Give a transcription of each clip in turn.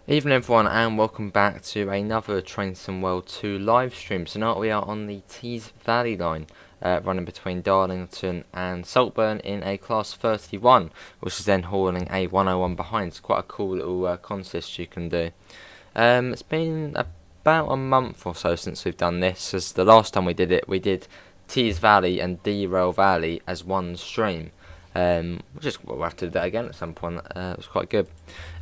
Evening everyone, and welcome back to another Train Sim World 2 live stream. Tonight we are on the Tees Valley line, running between Darlington and Saltburn in a class 31, which is then hauling a 101 behind. It's quite a cool little contest you can do. It's been about a month or so since we've done this, as the last time we did it, we did Tees Valley and TheReal Valley as one stream. We'll have to do that again at some point. It was quite good.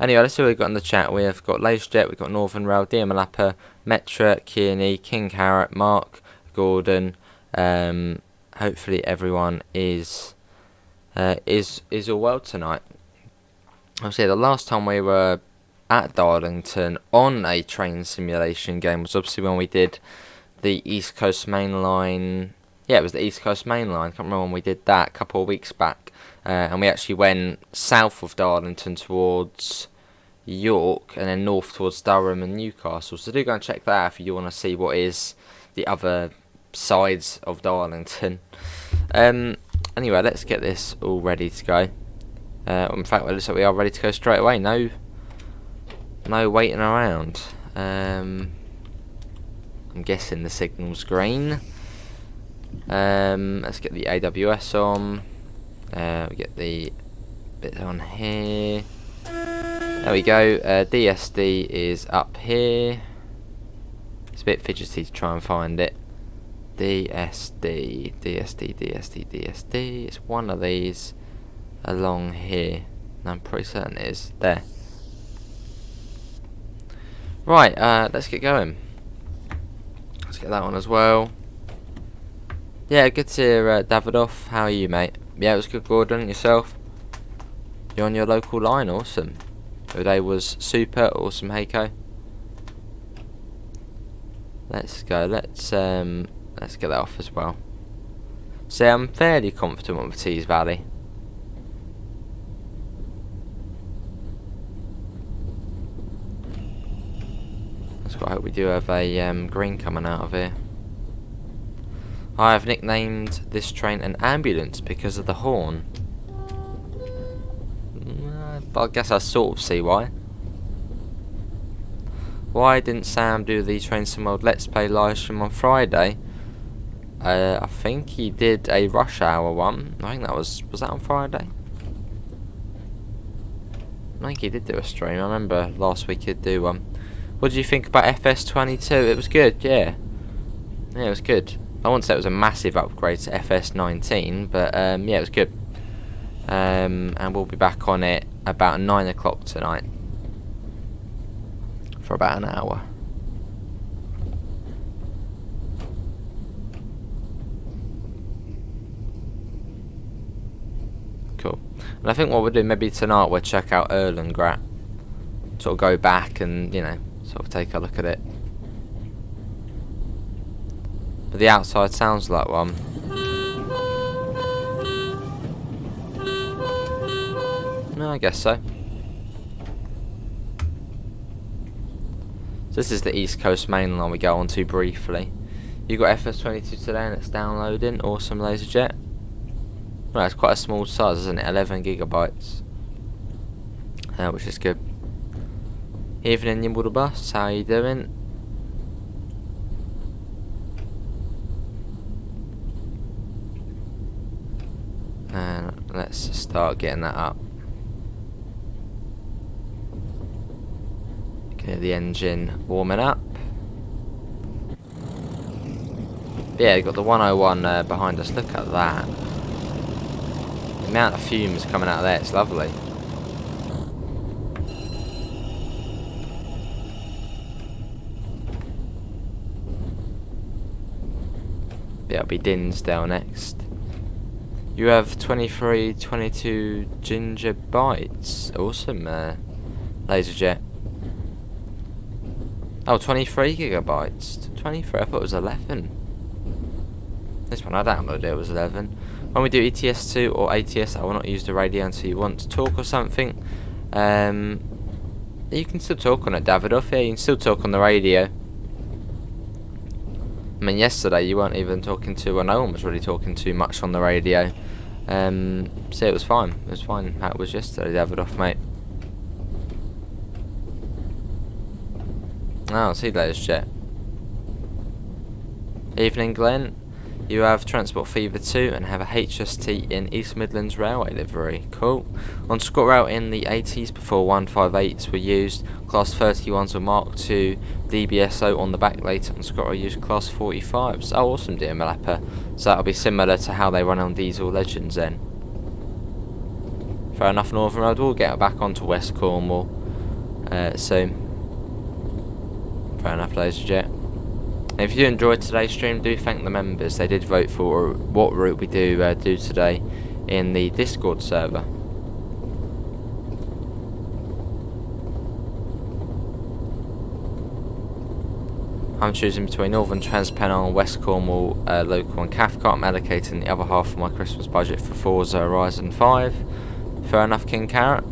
Anyway, let's see what we've got in the chat. We have got LaceJet, we've got Northern Rail, Dear Malappa, Metra, Kearney, King Carrot, Mark, Gordon. Hopefully everyone is all well tonight. Obviously, the last time we were at Darlington on a train simulation game was obviously when we did the East Coast Main Line. Yeah, it was the East Coast Main Line. I can't remember when we did that, a couple of weeks back. And we actually went south of Darlington towards York and then north towards Durham and Newcastle. So do go and check that out if you want to see what is the other sides of Darlington. Anyway, let's get this all ready to go. In fact, it looks like we are ready to go straight away. No waiting around. I'm guessing the signal's green. Let's get the AWS on. We get the bit on here. There we go. DSD is up here. It's a bit fidgety to try and find it. DSD. It's one of these along here. I'm pretty certain it is. There. Right, let's get going. Let's get that one as well. Yeah, good to hear, Davidoff. How are you, mate? Yeah, it was good, Gordon. Yourself? You're on your local line. Awesome. The day was super. Awesome, Heiko. Let's go. Let's get that off as well. So I'm fairly confident with Tees Valley. Let's go. I hope we do have a green coming out of here. I have nicknamed this train an ambulance because of the horn. I guess I sort of see why. Why didn't Sam do the Train Sim World Let's Play live stream on Friday? I think he did a rush hour one. I think that was that on Friday? I think he did do a stream. I remember last week he'd do one. What did you think about FS22? It was good, yeah. Yeah, it was good. I won't say it was a massive upgrade to FS19, but yeah, it was good. And we'll be back on it about 9 o'clock tonight for about an hour. Cool. And I think what we'll do maybe tonight, we'll check out Erlengrat. Sort of go back and, you know, sort of take a look at it. But the outside sounds like one. No, I guess so. So this is the East Coast Main Line we go on to briefly. You got FS22 today and it's downloading. Awesome, LaserJet. Well, it's quite a small size, isn't it? 11 gigabytes. Which is good. Evening, Nimble the Bus. How are you doing? And let's start getting that up. Okay, the engine warming up. Yeah, you've got the 101 behind us. Look at that. The amount of fumes coming out of there, it's lovely. Yeah, it'll be Dinsdale next. You have 22 ginger bytes. Awesome, LaserJet. Oh, 23 gigabytes. 23, I thought it was 11. This one I downloaded, it was 11. When we do ETS2 or ATS, I will not use the radio until you want to talk or something. You can still talk on it, Davidoff. Yeah, you can still talk on the radio. I mean, yesterday you weren't even talking to, well, no one was really talking too much on the radio. So it was fine. It was fine how it was yesterday, Davidoff, mate. Oh, see you later, Jet. Evening, Glenn. You have Transport Fever 2 and have a HST in East Midlands Railway livery. Cool. On ScotRail in the 80s, before 158s were used, Class 31s were Mark II DBSO on the back. Later on ScotRail used Class 45s. Oh, awesome, dear Malappa. So that'll be similar to how they run on Diesel Legends then. Fair enough, Northern Road. We'll get back onto West Cornwall soon. Fair enough, ladies and gents. If you enjoyed today's stream, do thank the members. They did vote for what route we do today in the Discord server. I'm choosing between Northern Transpennine, West Cornwall local and Cathcart. I'm allocating the other half of my Christmas budget for Forza Horizon 5. Fair enough, King Carrot.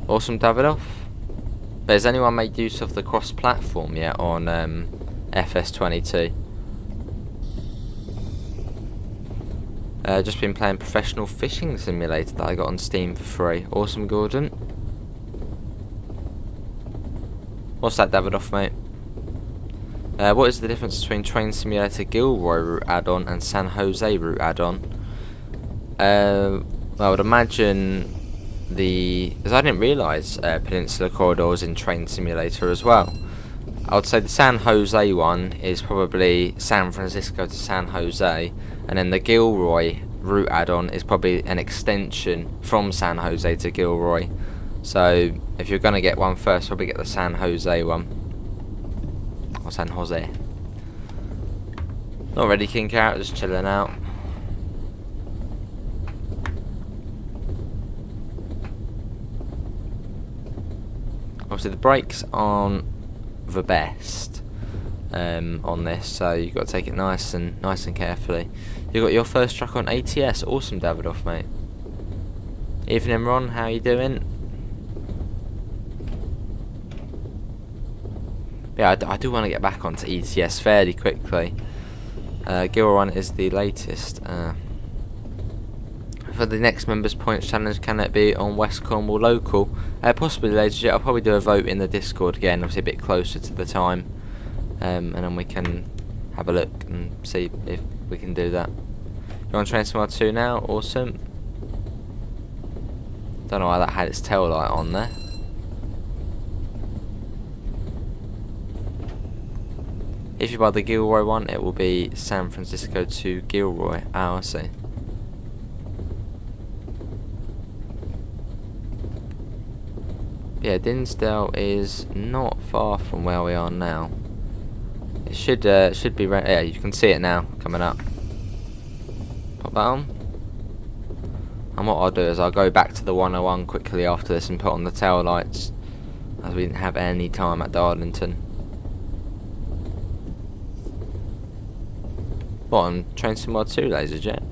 Awesome, Davidoff. But has anyone made use of the cross-platform yet on FS22? Just been playing Professional Fishing Simulator that I got on Steam for free. Awesome, Gordon. What's that, Davidoff, mate? What is the difference between Train Simulator Gilroy route add-on and San Jose route add-on? I would imagine because I didn't realise Peninsula Corridor was in Train Simulator as well. I would say the San Jose one is probably San Francisco to San Jose, and then the Gilroy route add-on is probably an extension from San Jose to Gilroy. So if you're going to get one first, probably get the San Jose one. Or San Jose. Not ready, King Carrot, just chilling out. Obviously the brakes aren't the best on this, so you've got to take it nice and carefully. You got your first truck on ATS. Awesome, Davidoff, mate. Evening, Ron. How you doing? Yeah, I do want to get back onto ETS fairly quickly. Gilroy is the latest. For the next Members Points Challenge, can it be on West Cornwall local? Possibly later. I'll probably do a vote in the Discord again, obviously a bit closer to the time, and then we can have a look and see if we can do that. You're on Train Smart 2 now. Awesome. Don't know why that had its tail light on there. If you buy the Gilroy one, it will be San Francisco to Gilroy. I see. Yeah, Dinsdale is not far from where we are now. It should be right. Yeah, you can see it now coming up. Pop that on. And what I'll do is I'll go back to the 101 quickly after this and put on the tail lights, as we didn't have any time at Darlington. What, on Train Sim 2 laser jet?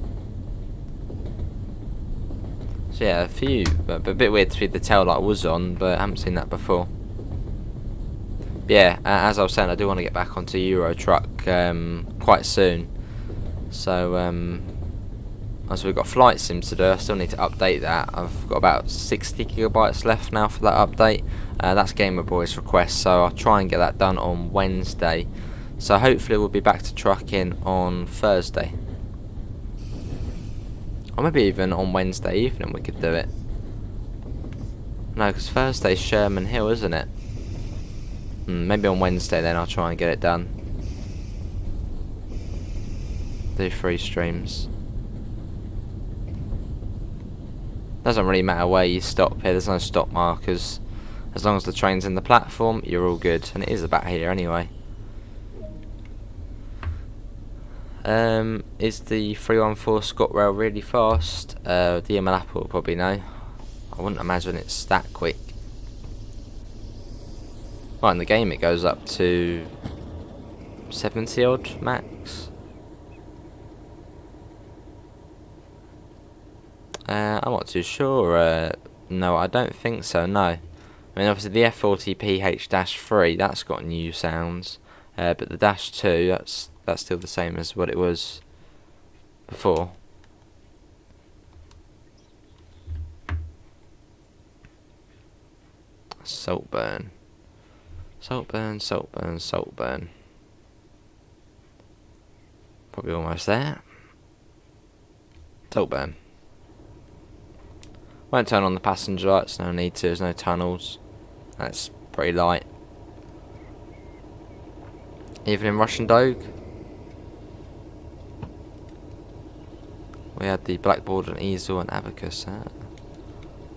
So yeah, a few, but a bit weird to see the tail light was on, but I haven't seen that before. But yeah, as I was saying, I do want to get back onto Euro Truck quite soon. So so we've got Flight Sim to do. I still need to update that. I've got about 60 gigabytes left now for that update. That's Gamer Boy's request, so I'll try and get that done on Wednesday. So hopefully we'll be back to trucking on Thursday. Or maybe even on Wednesday evening we could do it. No, because Thursday's Sherman Hill, isn't it? Maybe on Wednesday then I'll try and get it done. Do 3 streams. Doesn't really matter where you stop here, there's no stop markers. As long as the train's in the platform, you're all good. And it is about here anyway. Is the 314 ScotRail really fast? DML Apple will probably know. I wouldn't imagine it's that quick. Well, in the game it goes up to 70 odd max. I'm not too sure. No, I don't think so, no. I mean, obviously the F40PH-3, that's got new sounds. But the -2, that's still the same as what it was before. Saltburn. Saltburn, Saltburn, Saltburn. Probably almost there. Saltburn. Won't turn on the passenger lights, no need to, there's no tunnels. That's pretty light. Even in Russian Dogue, we had the blackboard and easel and abacus.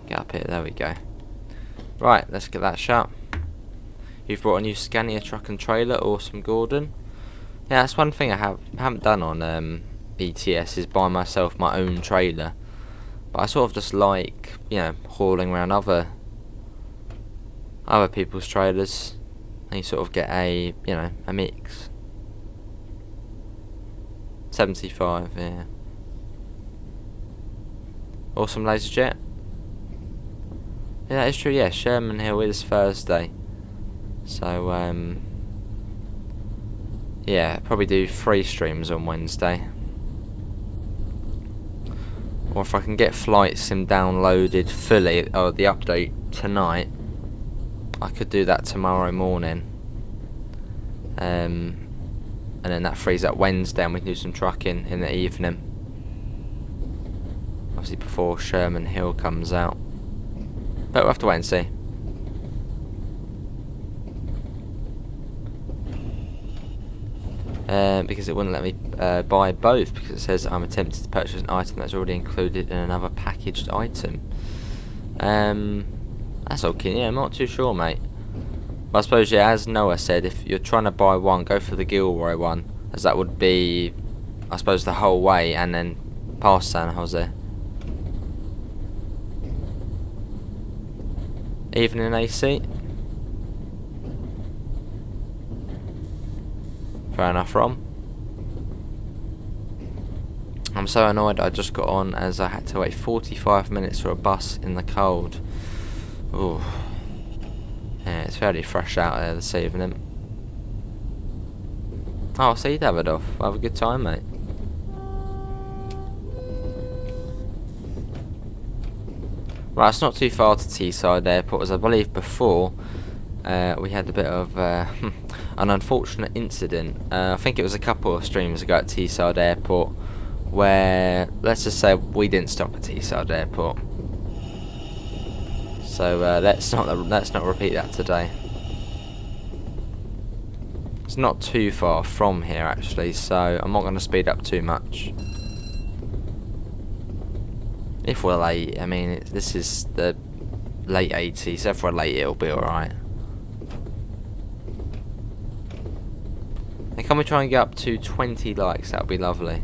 Get up here, there we go. Right, let's get that shut. You've brought a new Scania truck and trailer, awesome Gordon. Yeah, that's one thing I haven't done on BTS, is buy myself my own trailer. But I sort of just like, you know, hauling around other people's trailers. And you sort of get a, you know, a mix. 75, yeah. Awesome laser jet. Yeah, that is true, yeah, Sherman Hill is Thursday. So, yeah, probably do 3 streams on Wednesday. Or if I can get Flight Sim downloaded fully, or the update tonight, I could do that tomorrow morning. And then that frees up Wednesday and we can do some trucking in the evening. Obviously before Sherman Hill comes out. But we'll have to wait and see. Because it wouldn't let me buy both, because it says I'm attempting to purchase an item that's already included in another packaged item. That's okay, yeah, I'm not too sure, mate. But I suppose, yeah, as Noah said, if you're trying to buy one, go for the Gilroy one, as that would be, I suppose, the whole way, and then past San Jose. Even in AC. Fair enough, Rom. I'm so annoyed I just got on as I had to wait 45 minutes for a bus in the cold. Ooh. Yeah, it's fairly fresh out there this evening. Oh, I'll see you, Davidoff. Have a good time, mate. Right, it's not too far to Teesside Airport, as I believe before we had a bit of an unfortunate incident. I think it was a couple of streams ago at Teesside Airport, where, let's just say, we didn't stop at Teesside Airport. So let's not repeat that today. It's not too far from here actually, so I'm not going to speed up too much. If we're late, I mean, this is the late 80s, so if we're late it'll be alright. And can we try and get up to 20 likes? That would be lovely.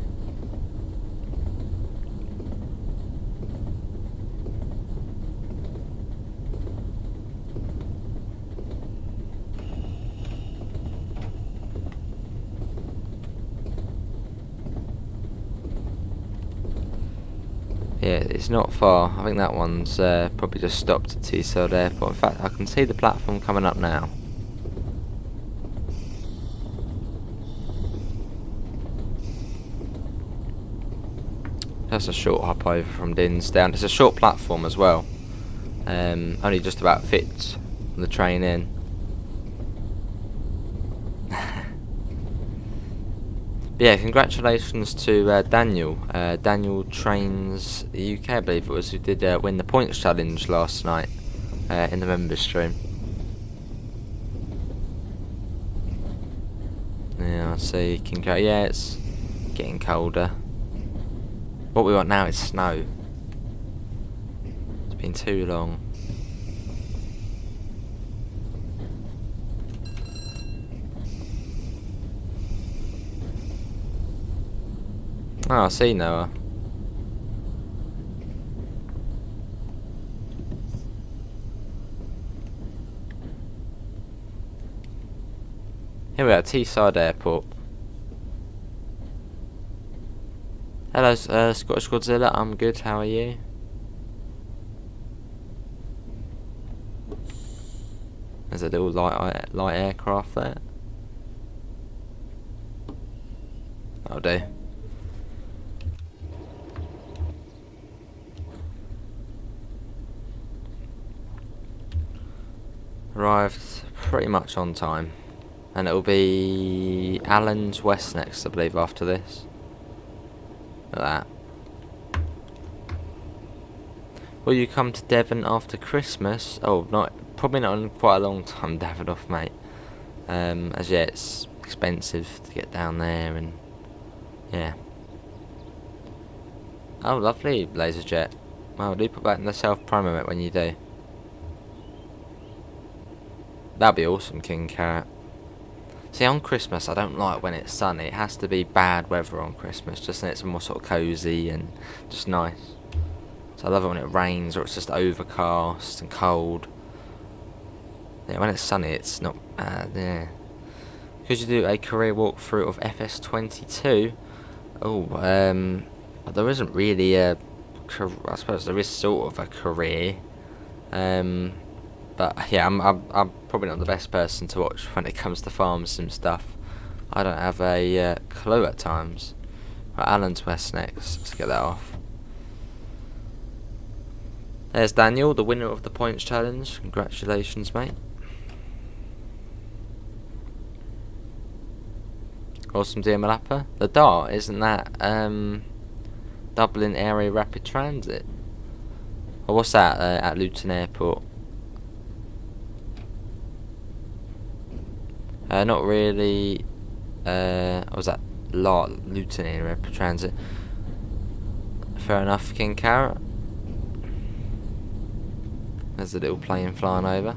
Yeah, it's not far. I think that one's probably just stopped at Teesside Airport. In fact, I can see the platform coming up now. That's a short hop over from Dinsdown. It's a short platform as well. Only just about fits the train in. Yeah, congratulations to Daniel. Daniel Trains UK, I believe it was, who did win the points challenge last night in the members stream. Yeah, I see. Yeah, it's getting colder. What we want now is snow. It's been too long. Oh, I see, Noah. Here we are, Teesside Airport. Hello, Scottish Godzilla. I'm good. How are you? There's a little light aircraft there. That'll do. Arrived pretty much on time. And it'll be Allen's West next, I believe, after this. Look at that. Will you come to Devon after Christmas? Oh, probably not in quite a long time, Davidoff, mate. As yet, it's expensive to get down there, and yeah. Oh, lovely, LaserJet. Well, do put that in the self-promo, mate, when you do. That'd be awesome, King Carrot. See, on Christmas, I don't like when it's sunny. It has to be bad weather on Christmas, just then it's more sort of cosy and just nice. So I love it when it rains or it's just overcast and cold. Yeah, when it's sunny, it's not bad, yeah. Could you do a career walkthrough of FS22? Oh, there isn't really a... I suppose there is sort of a career. But yeah, I'm probably not the best person to watch when it comes to farms and stuff. I don't have a clue at times. Right, Allen's West next. Let's get that off. There's Daniel, the winner of the points challenge. Congratulations, mate. Awesome, dear Malappa. The Dart, isn't that Dublin Area Rapid Transit? Or what's that at Luton Airport? Not really. Was that Luton Area Rapid Transit? Fair enough, King Carrot. There's a little plane flying over.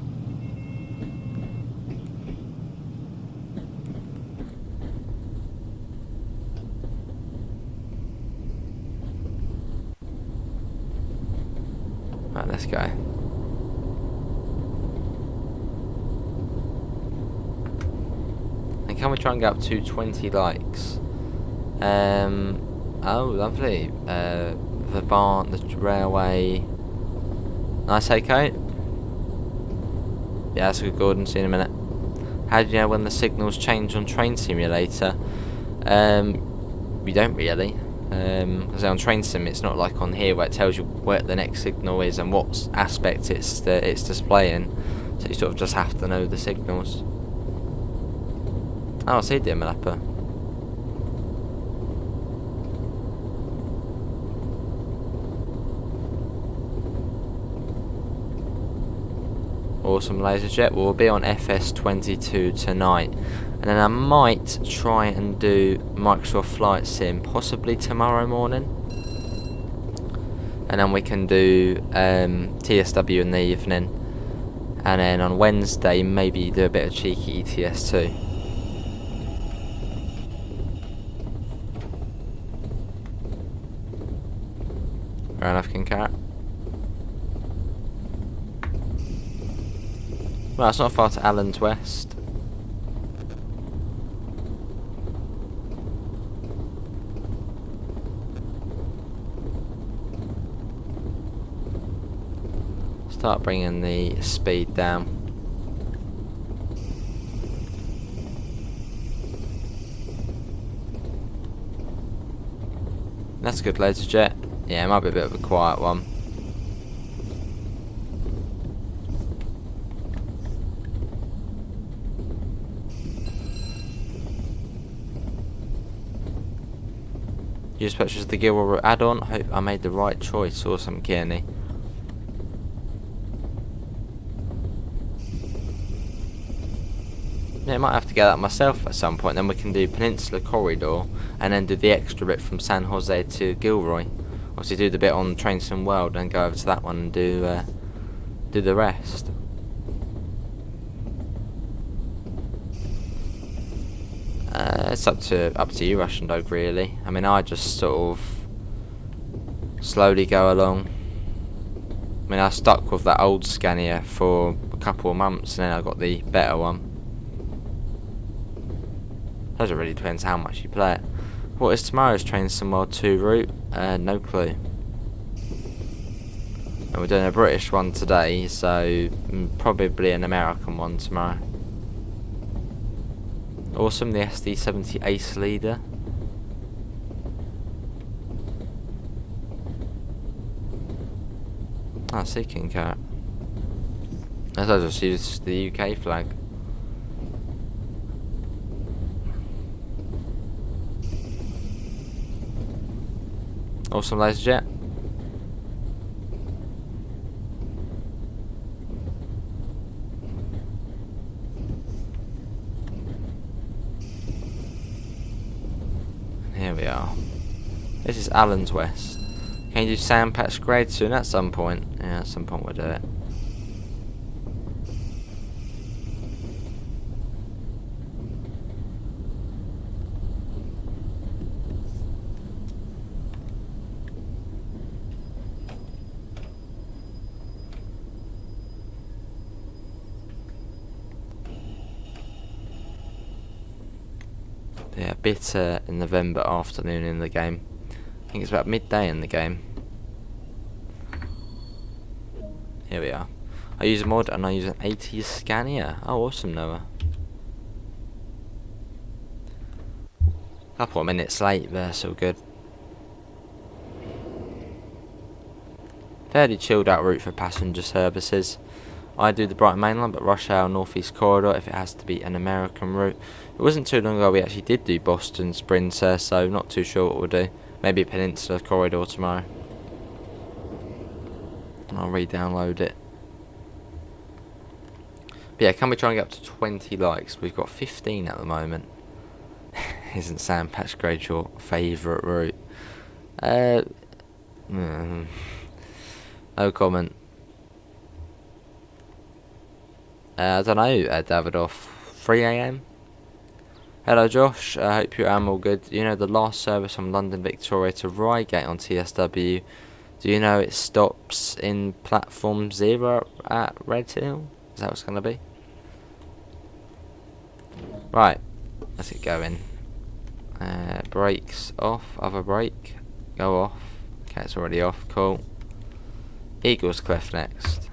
Right, let's go. And can we try and get up to 20 likes? Oh, lovely. The barn, the railway. Nice, okay. Yeah, that's good, Gordon. See you in a minute. How do you know when the signals change on Train Simulator? We don't really. Because on Train Sim, it's not like on here where it tells you where the next signal is and what aspect it's displaying. So you sort of just have to know the signals. Oh, I see, dear Malappa. Awesome, LaserJet. We'll be on FS22 tonight, and then I might try and do Microsoft Flight Sim possibly tomorrow morning, and then we can do TSW in the evening, and then on Wednesday maybe do a bit of cheeky ETS too. Fair enough, King Carrot. Well, it's not far to Allen's West. Start bringing the speed down. That's good, LaserJet. Yeah, it might be a bit of a quiet one. You just purchased the Gilroy add-on. Hope I made the right choice. Awesome, Kearney. Yeah, I might have to get that myself at some point. Then we can do Peninsula Corridor, and then do the extra bit from San Jose to Gilroy. Obviously, do the bit on Train Sim World, and go over to that one and do the rest. It's up to you, Russian Dog, really. I mean, I just sort of slowly go along. I mean, I stuck with that old Scania for a couple of months, and then I got the better one. It really depends how much you play it. What is tomorrow's Train Sim World 2 route? No clue. And we're doing a British one today, so probably an American one tomorrow. Awesome, the SD70 Ace leader. Ah, see, King Carrot. As I just used the UK flag. Awesome, ladies and gents. Here we are. This is Allen's West. Can you do sand patch grade soon at some point? Yeah, at some point we'll do it. Yeah, a bit in November afternoon in the game. I think it's about midday in the game. Here we are. I use a mod and I use an 80s Scania. Oh, awesome, Noah. Couple of minutes late there, so good. Fairly chilled out route for passenger services. I do the Brighton Main Line, but rush hour Northeast Corridor if it has to be an American route. It wasn't too long ago we actually did do Boston Sprinter, so not too sure what we'll do. Maybe a Peninsula Corridor tomorrow. I'll re-download it. But yeah, can we try and get up to 20 likes? We've got 15 at the moment. Isn't sand patch grade your favourite route? No comment. I don't know, Davidoff. 3 AM? Hello Josh, I hope you are all good. You know the last service from London Victoria to Reigate on TSW, do you know it stops in platform 0 at Redhill? Is that what it's going to be? Right, let's get going. Brakes off, other brake, go off. Okay, it's already off, cool. Eagles Cliff next.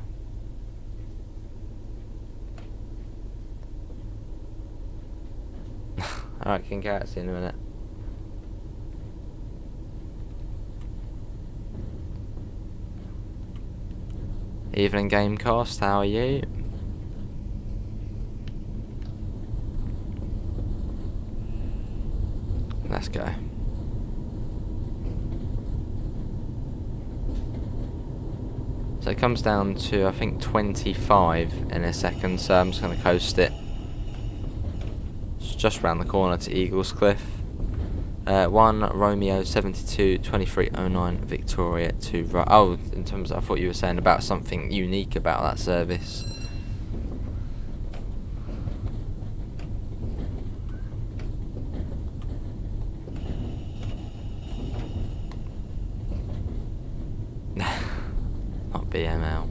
Alright, King Carrot, see you in a minute. Evening Gamecast, how are you? Let's go. So it comes down to, I think, 25 in a second, so I'm just going to coast it. It's just round the corner to Eagles Cliff. 1 Romeo 72 2309 Victoria to oh, in terms of, I thought you were saying about something unique about that service. Not BML.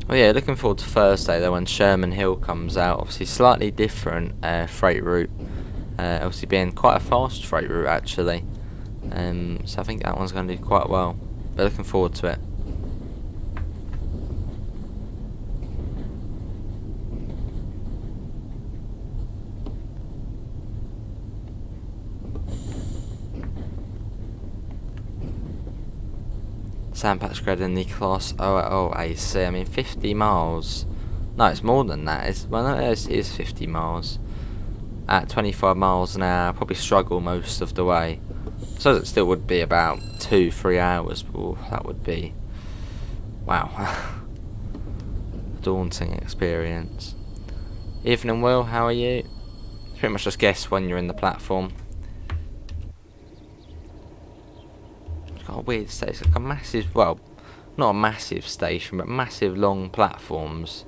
Oh yeah, looking forward to Thursday though when Sherman Hill comes out. Obviously slightly different freight route. Obviously being quite a fast freight route actually. So I think that one's going to do quite well. But looking forward to it. Sandpatch grade in the class OL AC. I mean 50 miles. No, it's more than that. It's, well, no, it is 50 miles. At 25 miles an hour, probably struggle most of the way. So it still would be about 2-3 hours. Ooh, that would be, wow, daunting experience. Evening Will, how are you? Pretty much just guess when you're in the platform. It's got a weird station. It's like a massive, well, not a massive station, but massive long platforms.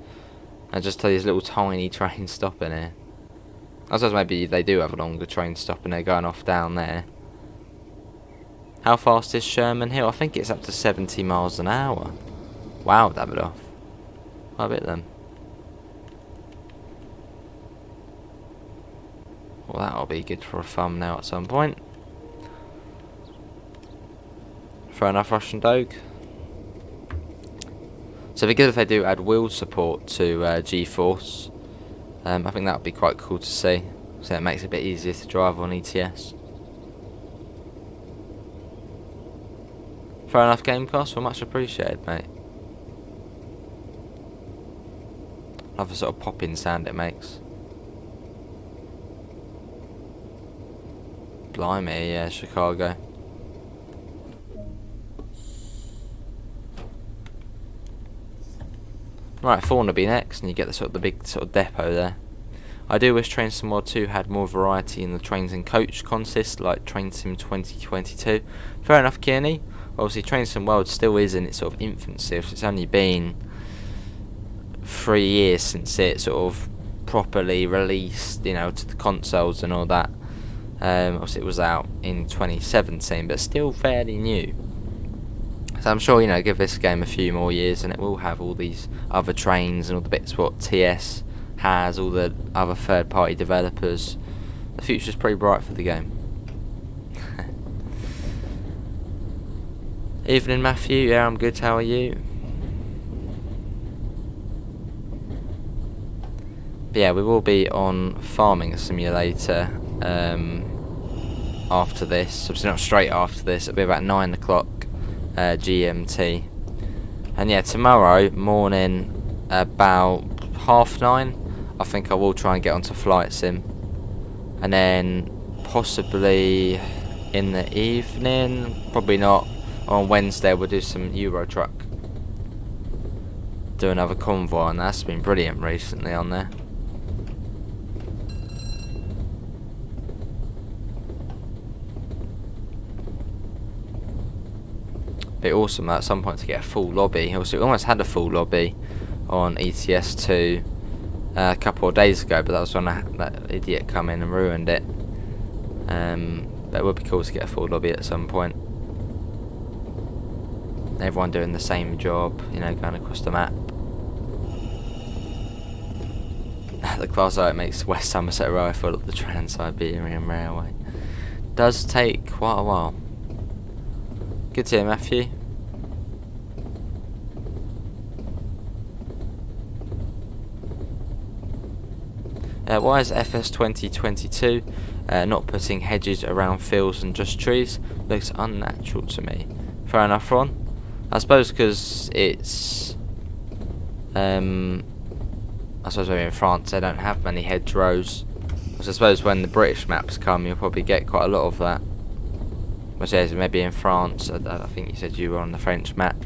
And just these little tiny trains stopping here. I suppose maybe they do have a longer train stopping there going off down there. How fast is Sherman Hill? I think it's up to 70 miles an hour. Wow, Davidoff. Quite a bit then. Well, that'll be good for a thumbnail at some point. Fair enough, Russian Doge. So it'd be good if they do add wheel support to G-Force. I think that would be quite cool to see. So it makes it a bit easier to drive on ETS. Fair enough, Gamecast. Well, much appreciated, mate. Love the sort of popping sound it makes. Blimey, yeah, Chicago. Right, Thornaby next, and you get the big sort of depot there. I do wish Train Sim World 2 had more variety in the trains and coach consist, like Train Sim 2022. Fair enough, Kearney. Obviously, Train Sim World still is in its sort of infancy. It's only been 3 years since it sort of properly released, you know, to the consoles and all that. Obviously, it was out in 2017, but still fairly new. So I'm sure, you know, give this game a few more years and it will have all these other trains and all the bits what TS has, all the other third-party developers. The future's pretty bright for the game. Evening, Matthew. Yeah, I'm good. How are you? But yeah, we will be on Farming Simulator after this. Obviously not straight after this. It'll be about 9 o'clock GMT. And yeah, tomorrow morning about 9:30, I think I will try and get onto Flight Sim. And then possibly in the evening, probably not, on Wednesday we'll do some Euro Truck. Do another convoy, and that's been brilliant recently on there. Be awesome at some point to get a full lobby. Also, we almost had a full lobby on ETS2 a couple of days ago, but that was when that idiot come in and ruined it. But it would be cool to get a full lobby at some point. Everyone doing the same job, you know, going across the map. The Class 8 makes West Somerset Railway full of the Trans-Siberian Railway. Does take quite a while. Good to hear, Matthew. Why is FS 2022 not putting hedges around fields and just trees? Looks unnatural to me. Fair enough, Ron. I suppose because it's I suppose maybe in France they don't have many hedgerows. I suppose when the British maps come, you'll probably get quite a lot of that. Which is maybe in France. I think you said you were on the French map.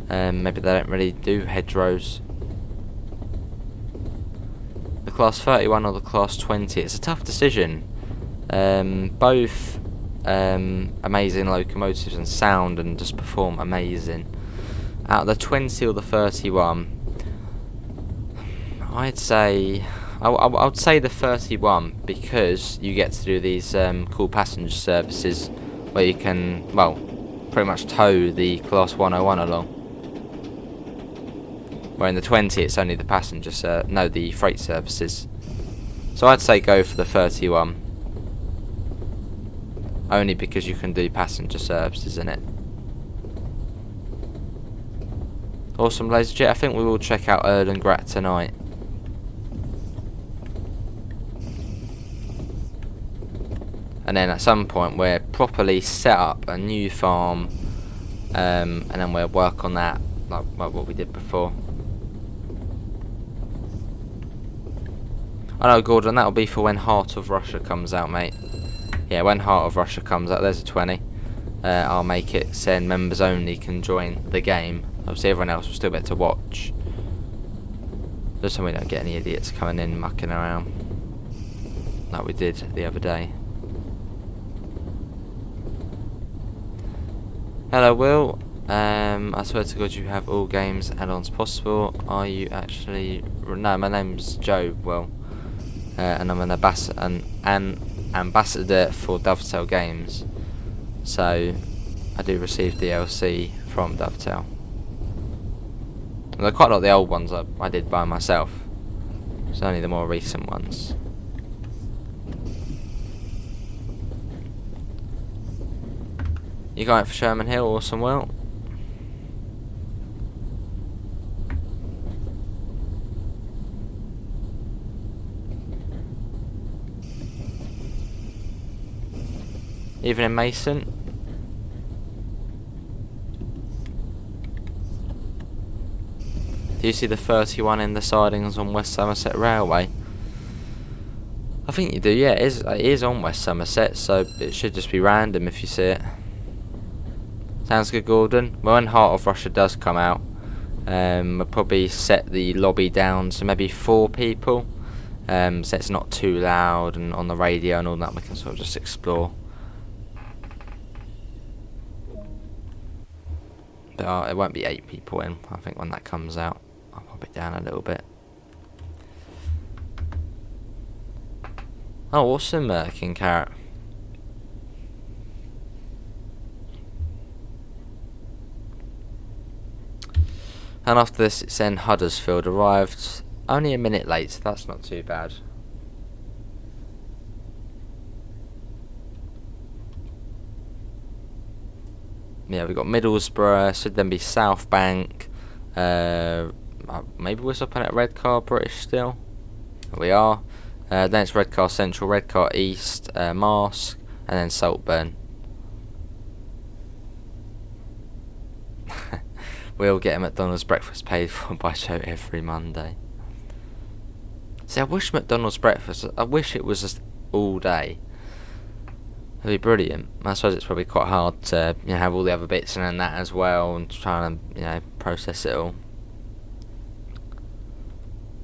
Maybe they don't really do hedgerows. The Class 31 or the Class 20. It's a tough decision. Both amazing locomotives and sound and just perform amazing. Out of the 20 or the 31, I'd say I would say the 31 because you get to do these cool passenger services where you can, well, pretty much tow the Class 101 along. Where in the 20 it's only the passenger the freight services. So I'd say go for the 31. Only because you can do passenger services in it. Awesome, LaserJet. I think we will check out Erlengrat tonight. And then at some point we'll properly set up a new farm, and then we'll work on that like what we did before. I know, Gordon, that'll be for when Heart of Russia comes out, mate. Yeah, when Heart of Russia comes out, there's a 20. I'll make it saying members only can join the game. Obviously everyone else will still be able to watch. Just so we don't get any idiots coming in mucking around like we did the other day. Hello, Will. I swear to God you have all games add-ons possible. Are you actually... No, my name's Joe, Will. And I'm an ambassador for Dovetail Games. So, I do receive DLC from Dovetail. There are quite a lot of the old ones I did by myself. It's only the more recent ones. You going for Sherman Hill? Awesome, Will. Evening, Mason. Do you see the 31 in the sidings on West Somerset Railway? I think you do, yeah, it is on West Somerset, so it should just be random if you see it. Sounds good, Gordon. Well, when Heart of Russia does come out, we'll probably set the lobby down to maybe 4 people, so it's not too loud, and on the radio and all that we can sort of just explore. But it won't be 8 people in, I think, when that comes out. I'll pop it down a little bit. Oh, awesome, King Carrot. And after this, it's then Huddersfield arrived only a minute late, so that's not too bad. Yeah, we've got Middlesbrough, should then be South Bank. Maybe we're stopping at Redcar British still. We are. Then it's Redcar Central, Redcar East, Marsk, and then Saltburn. We'll get a McDonald's breakfast paid for by Joe every Monday. See, I wish McDonald's breakfast, I wish it was just all day. It'd be brilliant. I suppose it's probably quite hard to have all the other bits and that as well, and trying to process it all.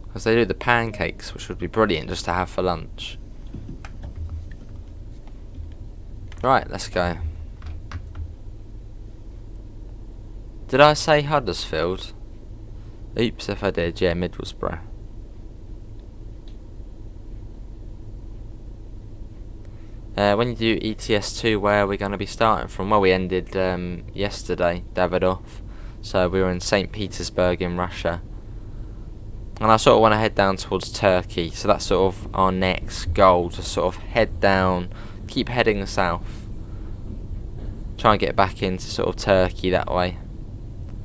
Because they do the pancakes, which would be brilliant just to have for lunch. Right, let's go. Did I say Huddersfield? Oops, if I did, yeah, Middlesbrough. When you do ETS2, where are we going to be starting from? Well, we ended yesterday, Davidoff. So we were in St. Petersburg in Russia. And I sort of want to head down towards Turkey. So that's sort of our next goal, to sort of head down, keep heading south. Try and get back into sort of Turkey that way.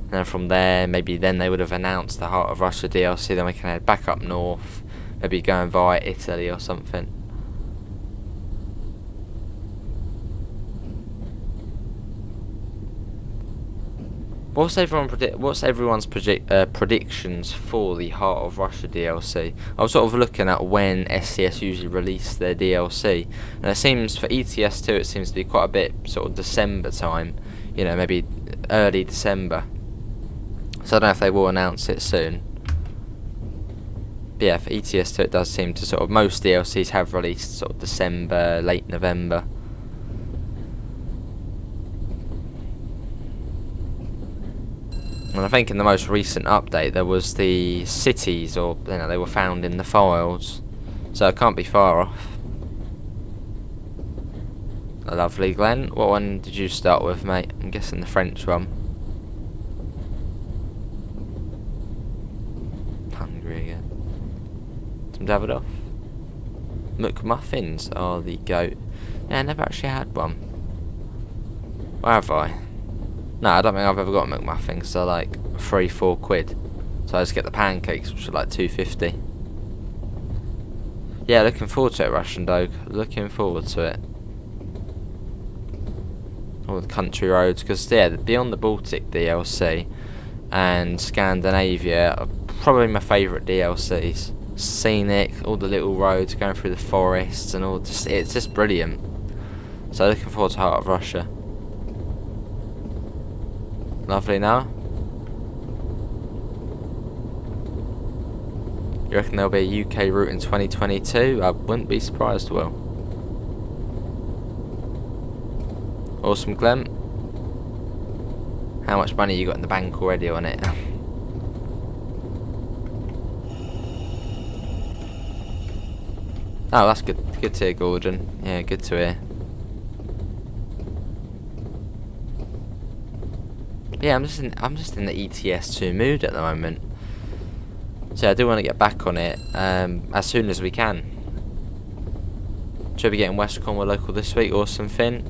And then from there, maybe then they would have announced the Heart of Russia DLC, then we can head back up north, maybe going via Italy or something. What's everyone's predictions for the Heart of Russia DLC? I was sort of looking at when SCS usually release their DLC, and it seems for ETS2 it seems to be quite a bit sort of December time, maybe early December. So I don't know if they will announce it soon. But yeah, for ETS2 it does seem to sort of, most DLCs have released sort of December, late November. And I think in the most recent update there was the cities, or they were found in the files, so it can't be far off. Lovely, Glenn. What one did you start with, mate? I'm guessing the French one. Hungry again. Some Davidoff. McMuffins are the goat. Yeah, I never actually had one. Where have I? No, I don't think I've ever got a McMuffin, because they're like 3-4 quid. So I just get the pancakes, which are like £2.50. Yeah, looking forward to it, Russian Dog. Looking forward to it. All the country roads, because yeah, Beyond the Baltic DLC and Scandinavia are probably my favourite DLCs. Scenic, all the little roads going through the forests and all, it's just brilliant. So looking forward to Heart of Russia. Lovely now. You reckon there'll be a UK route in 2022? I wouldn't be surprised, Will. Awesome, Glenn. How much money you got in the bank already on it? Oh, that's good. Good to hear, Gordon. Yeah, good to hear. Yeah, I'm just in the ETS2 mood at the moment. So I do want to get back on it as soon as we can. Should be getting West Cornwall local this week. Awesome, Finn.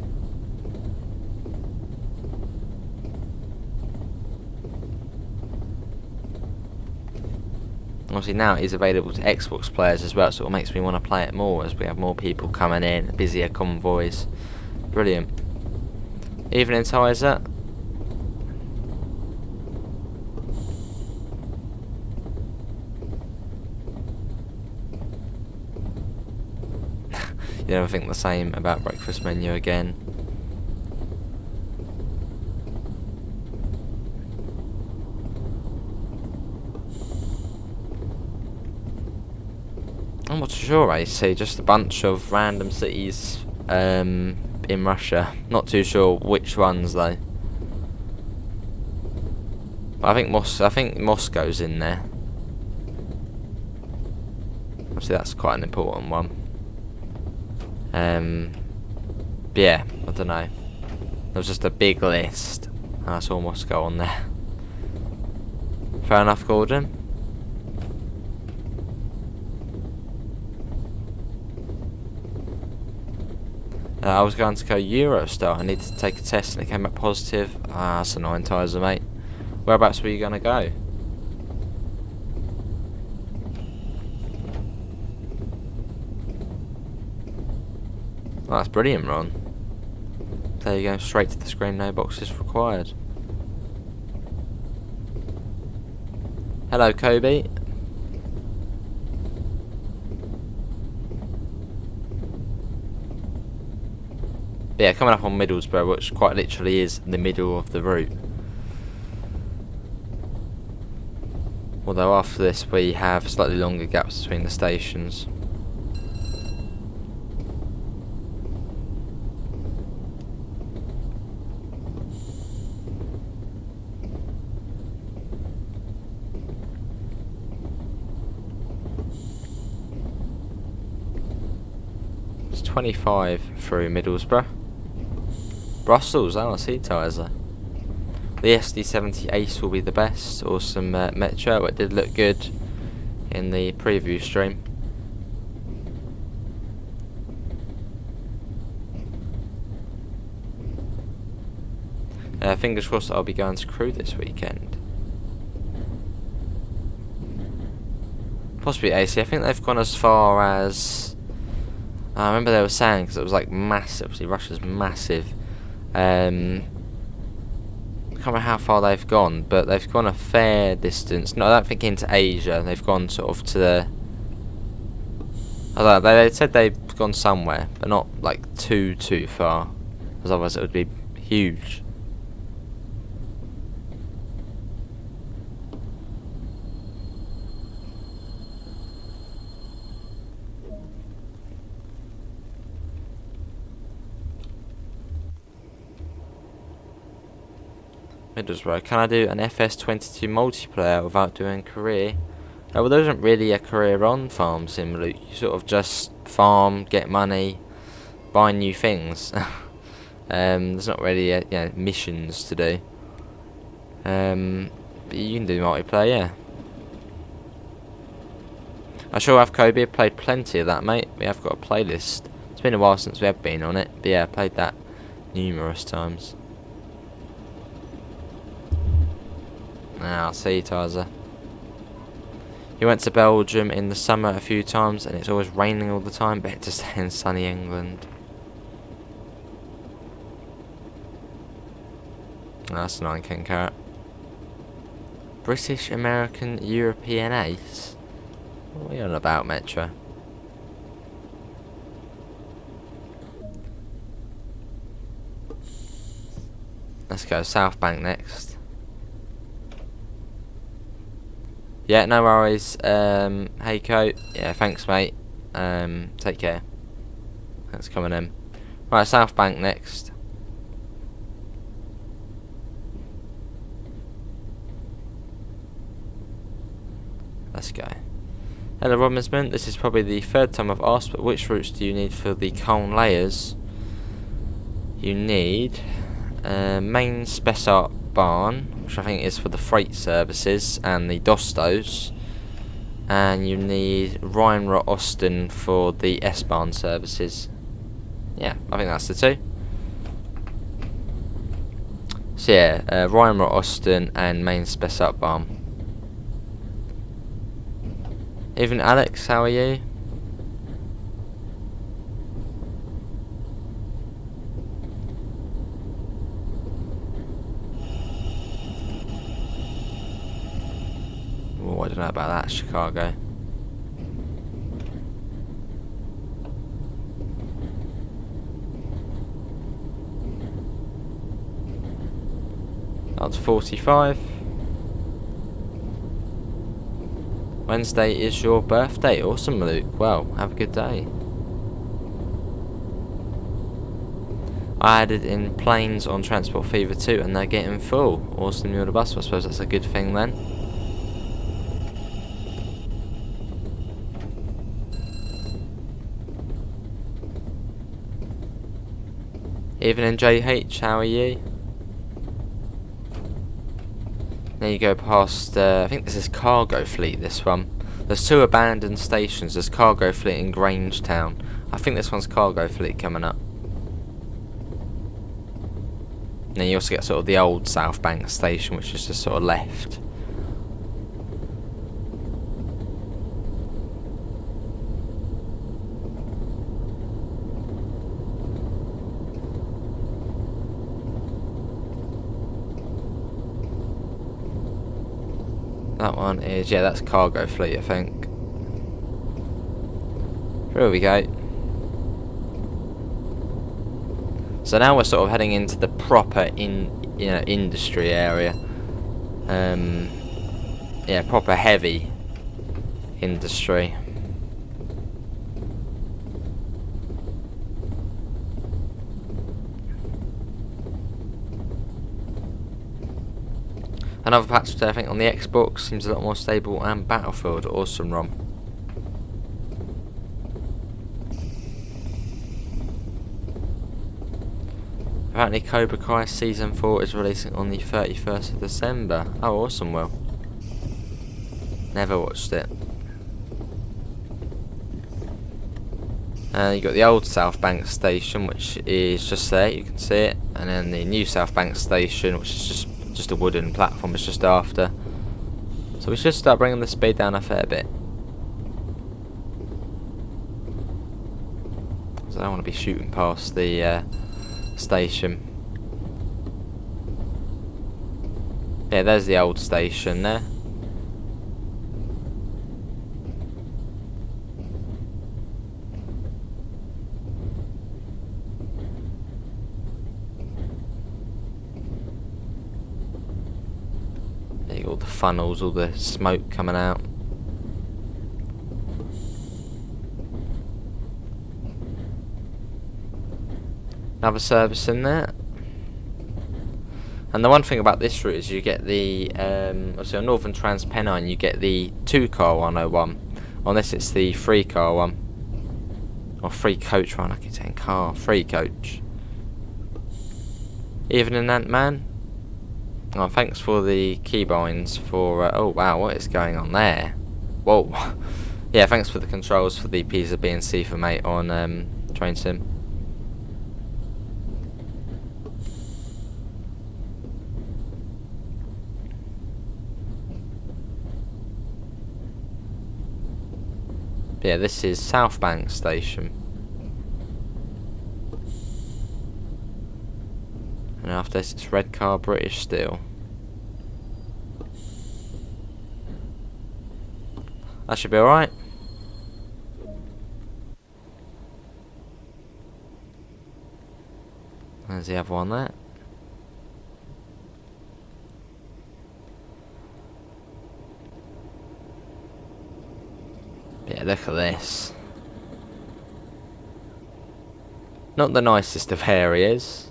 Obviously now it is available to Xbox players as well, so it makes me want to play it more as we have more people coming in, busier convoys. Brilliant. Evening, Tizer. You never think the same about breakfast menu again. I'm not too sure, AC. Just a bunch of random cities in Russia. Not too sure which ones though. I think Moscow's in there. Obviously, that's quite an important one. But yeah, I don't know. There was just a big list, and I saw Moscow on there. Fair enough, Gordon. I was going to go Eurostar. I needed to take a test, and it came back positive. Ah, that's annoying, Tizer, mate. Whereabouts were you going to go? Oh, that's brilliant, Ron. There you go, straight to the screen, no boxes required. Hello, Kobe. But yeah, coming up on Middlesbrough, which quite literally is the middle of the route. Although after this we have slightly longer gaps between the stations. It's 25 through Middlesbrough. Brussels, I see Tizer. The SD70 Ace will be the best. Awesome Metro. It did look good in the preview stream. Fingers crossed I'll be going to Crewe this weekend. Possibly AC. I think they've gone as far as... I remember they were saying, because it was like massive. Obviously Russia's massive. I can't remember how far they've gone, but they've gone a fair distance. No, I don't think into Asia. They've gone sort of to the... I don't know, they said they've gone somewhere, but not like too far, because otherwise it would be huge. Middlesbrough. Can I do an FS22 multiplayer without doing career? Well, there isn't really a career on Farm Sim, Luke. You sort of just farm, get money, buy new things. There's not really missions to do. But you can do multiplayer, yeah. I sure have, Kobe. I've played plenty of that, mate. We have got a playlist. It's been a while since we have been on it, but yeah, I played that numerous times. I'll see you, Tizer. You went to Belgium in the summer a few times and it's always raining all the time. Better to stay in sunny England. That's a 9 King Carrot. British, American, European Ace? What are you on about, Metro? Let's go South Bank next. Yeah, no worries. Hey, Coat. Yeah, thanks, mate. Take care. Thanks for coming in. Right, South Bank next. Let's go. Hello, Robinson. This is probably the third time I've asked, but which routes do you need for the cone layers? You need main Spessart barn, which I think is for the freight services and the Dostos, and you need Rheinrott Austin for the S-Bahn services. Yeah, I think that's the two. So yeah, Rheinrott Austin and main Spessart barn. Even Alex, how are you? I don't know about that, Chicago. Up to 45. Wednesday is your birthday. Awesome, Luke. Well, have a good day. I added in planes on Transport Fever 2 and they're getting full. Awesome, you're on the bus. I suppose that's a good thing then. Evening, JH, how are you? There you go past, I think this is Cargo Fleet, this one. There's 2 abandoned stations. There's Cargo Fleet in Grangetown. I think this one's Cargo Fleet coming up. And then you also get sort of the old South Bank station, which is just sort of left. That one is, yeah, that's Cargo Fleet, I think. Here we go. So now we're sort of heading into the proper industry area. Yeah, proper heavy industry. Another patch today, I think, on the Xbox seems a lot more stable, and Battlefield. Awesome, ROM. Apparently Cobra Kai Season 4 is releasing on the 31st of December. Oh, awesome, Will. Never watched it. You got the old South Bank station, which is just there, you can see it. And then the new South Bank station, which is just a wooden platform, it's just after. So we should start bringing the speed down a fair bit. So I don't want to be shooting past the station. Yeah, there's the old station there. There you got all the funnels, all the smoke coming out. Another service in there. And the one thing about this route is you get the obviously on Northern Transpennine you get the 2-car 101. On this it's the 3-car one. Or 3-coach one, I keep saying car, 3-coach. Evening, Ant-Man. Oh, thanks for the keybinds for oh wow, what is going on there? Whoa. Yeah, thanks for the controls for the Pisa B and C for mate on Train Sim. Yeah, this is South Bank Station. And after this it's Red Car British Steel. That should be alright. There's the other one there. Yeah, look at this. Not the nicest of areas.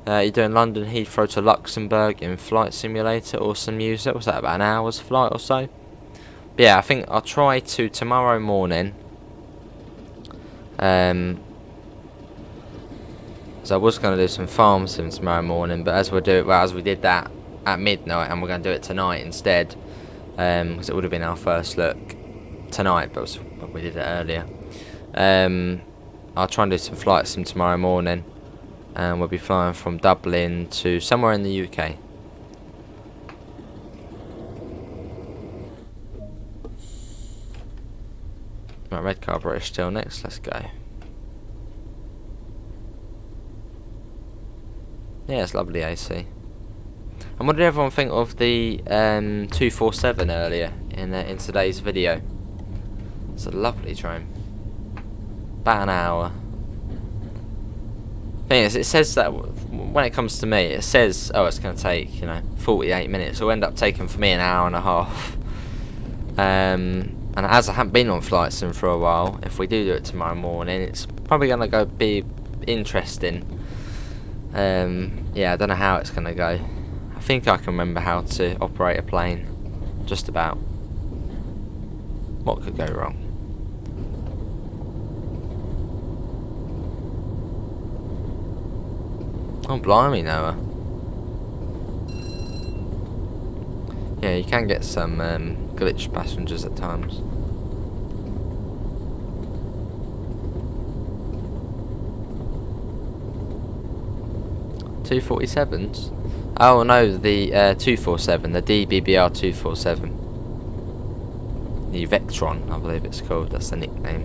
You're doing London Heathrow to Luxembourg in Flight Simulator. Awesome music. What's that, about an hour's flight or so? But yeah, I think I'll try to tomorrow morning. So I was going to do some farm sim tomorrow morning, but as we did that at midnight, and we're going to do it tonight instead, because it would have been our first look tonight, but we did it earlier. I'll try and do some flight sim tomorrow morning. And we'll be flying from Dublin to somewhere in the UK. Right, Red Car British Steel next, let's go. Yeah, it's lovely AC. And what did everyone think of the 247 earlier in today's video? It's a lovely train. About an hour. Thing is, it says that when it comes to me, it says, oh, it's going to take, 48 minutes. It'll end up taking for me an hour and a half. And as I haven't been on Flight Sim for a while, if we do it tomorrow morning, it's probably going to be interesting. Yeah, I don't know how it's going to go. I think I can remember how to operate a plane, just about. What could go wrong? Oh, blimey, Noah. Yeah, you can get some glitch passengers at times. 247s? Oh no, the 247, the DBBR 247. The Vectron, I believe it's called, that's the nickname.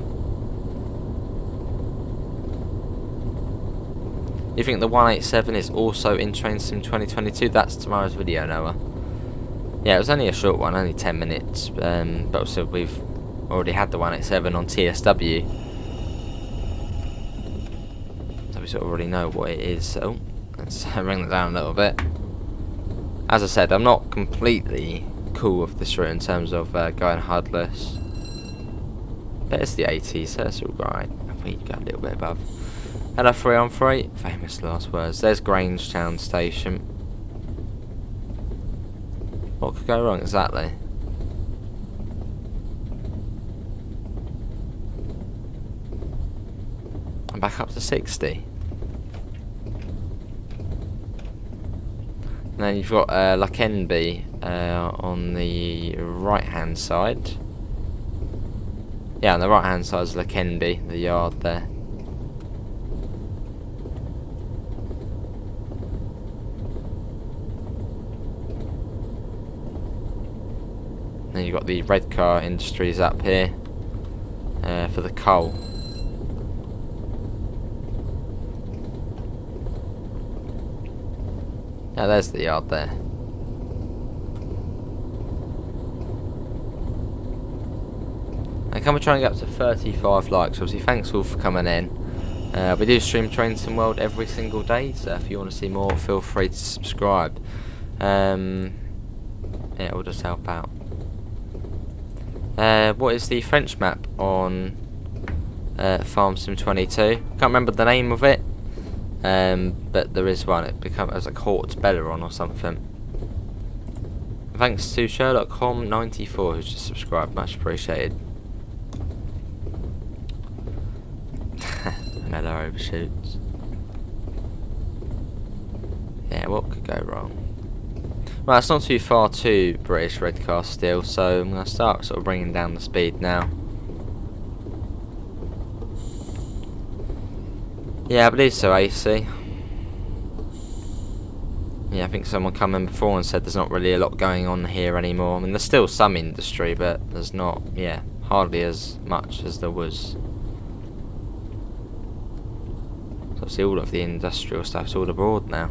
You think the 187 is also in Train Sim 2022? That's tomorrow's video, Noah. Yeah, it was only a short one, only 10 minutes, but also we've already had the 187 on TSW. So we sort of already know what it is, so let's bring that down a little bit. As I said, I'm not completely cool with this route in terms of going HUDless. But it's the 80s, so it's alright. If we go a little bit above. Hello 3 on 3, famous last words. There's Grangetown Station. What could go wrong exactly? I'm back up to 60. And then you've got Lakembe on the right hand side. Yeah, on the right hand side is Lakembe, the yard there. Then you've got the red car industries up here for the coal. Yeah, there's the yard there. And can we try and get up to 35 likes? Obviously, thanks all for coming in. We do stream Train Sim World every single day, so if you want to see more, feel free to subscribe. Yeah, it will just help out. What is the French map on Farm Sim 22? Can't remember the name of it, but there is one. It becomes like Hort's Belleron or something. Thanks to Sherlock94 who's just subscribed, much appreciated. Mellow overshoots. Yeah, what could go wrong? Right, it's not too far to British Red Car still, so I'm going to start sort of bringing down the speed now. Yeah, I believe so, AC. Yeah, I think someone come in before and said there's not really a lot going on here anymore. I mean, there's still some industry, but there's not, yeah, hardly as much as there was. So obviously all of the industrial stuff's all abroad now.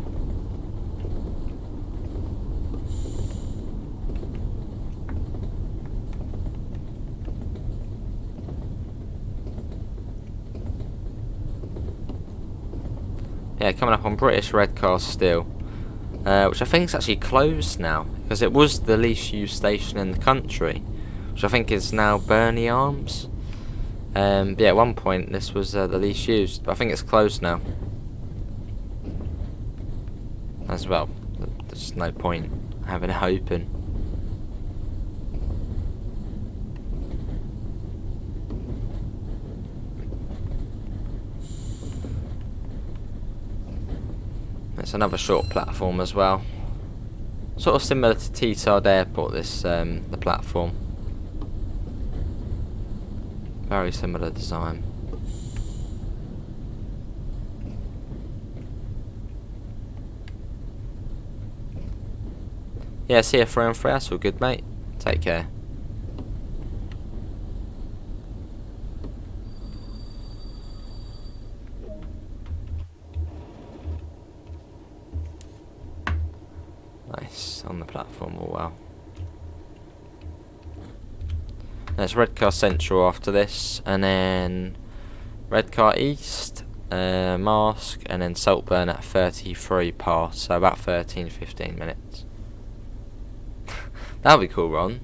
Yeah, coming up on British Red Car still, which I think is actually closed now, because it was the least used station in the country, which I think is now Burnley Arms. But yeah, at one point this was the least used, but I think it's closed now. As well, there's no point having it open. It's another short platform as well, sort of similar to Teesside Airport. This the platform, very similar design. Yeah, see you 3 on 3. That's all good, mate. Take care. Nice, on the platform, all well. There's Red Car Central after this, and then Red Car East, Mask, and then Saltburn at 33 past, so about 13-15 minutes. That would be cool, Ron.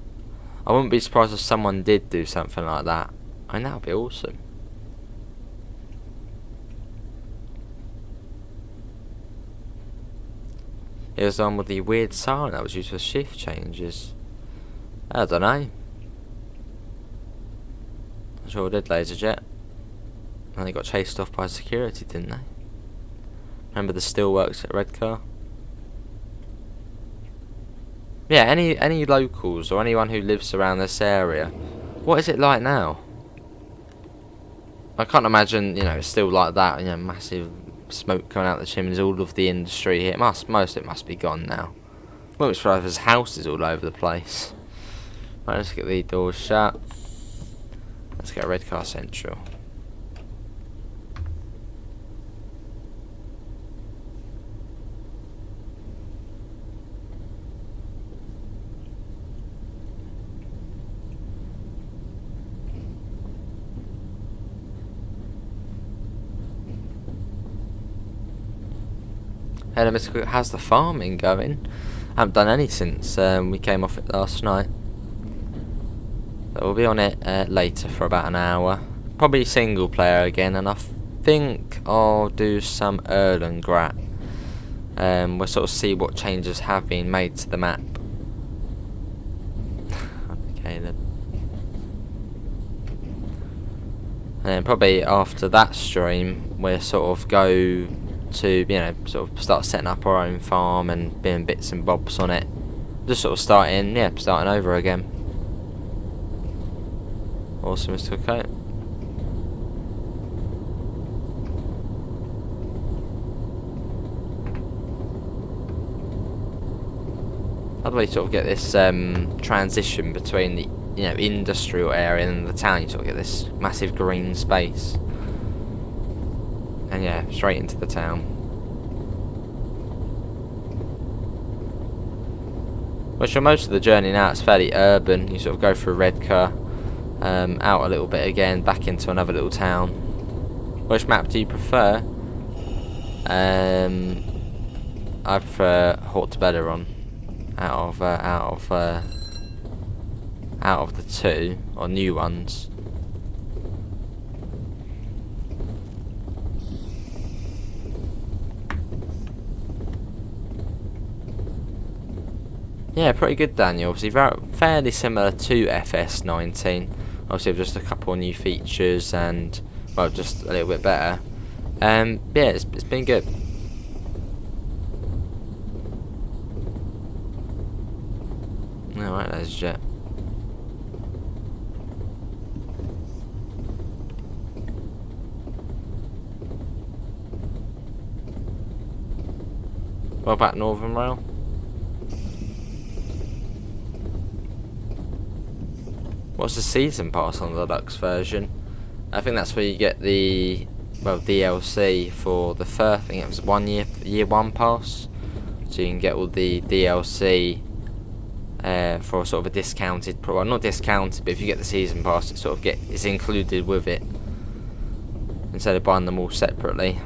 I wouldn't be surprised if someone did do something like that. I mean, that would be awesome. Here's the one with the weird siren that was used for shift changes. I don't know. I'm sure did, Laserjet. And they got chased off by security, didn't they? Remember the steelworks at Redcar? Yeah, any locals or anyone who lives around this area, what is it like now? I can't imagine, you know, it's still like that, you know, massive smoke coming out the chimneys, all of the industry here. Most of it must be gone now. Well, it's right, there's houses all over the place. Right, let's get the doors shut. Let's get Redcar Central. Hello, Mr. Cook. How's the farming going? I haven't done any since we came off it last night. So we'll be on it later for about an hour. Probably single player again, and I think I'll do some Erlengrat. We'll sort of see what changes have been made to the map. Okay then. And then probably after that stream, we'll sort of go to, you know, sort of start setting up our own farm and doing bits and bobs on it. Just sort of starting over again. Awesome, Mr. Cook. How do we sort of get this transition between the, you know, industrial area and the town? You sort of get this massive green space. And yeah, straight into the town. Which for most of the journey now, it's fairly urban. You sort of go through Redcar, out a little bit again, back into another little town. Which map do you prefer? I prefer Hortobelleron out of the two, or new ones. Yeah, pretty good, Daniel. Obviously, fairly similar to FS19. Obviously, with just a couple of new features and, well, just a little bit better. Yeah, it's been good. Alright, there's Jet. What about Northern Rail? What's the season pass on the deluxe version? I think that's where you get the, well, DLC for the first, I think it was year one pass. So you can get all the DLC for sort of a discounted, well, not discounted, but if you get the season pass, it sort of it's included with it instead of buying them all separately.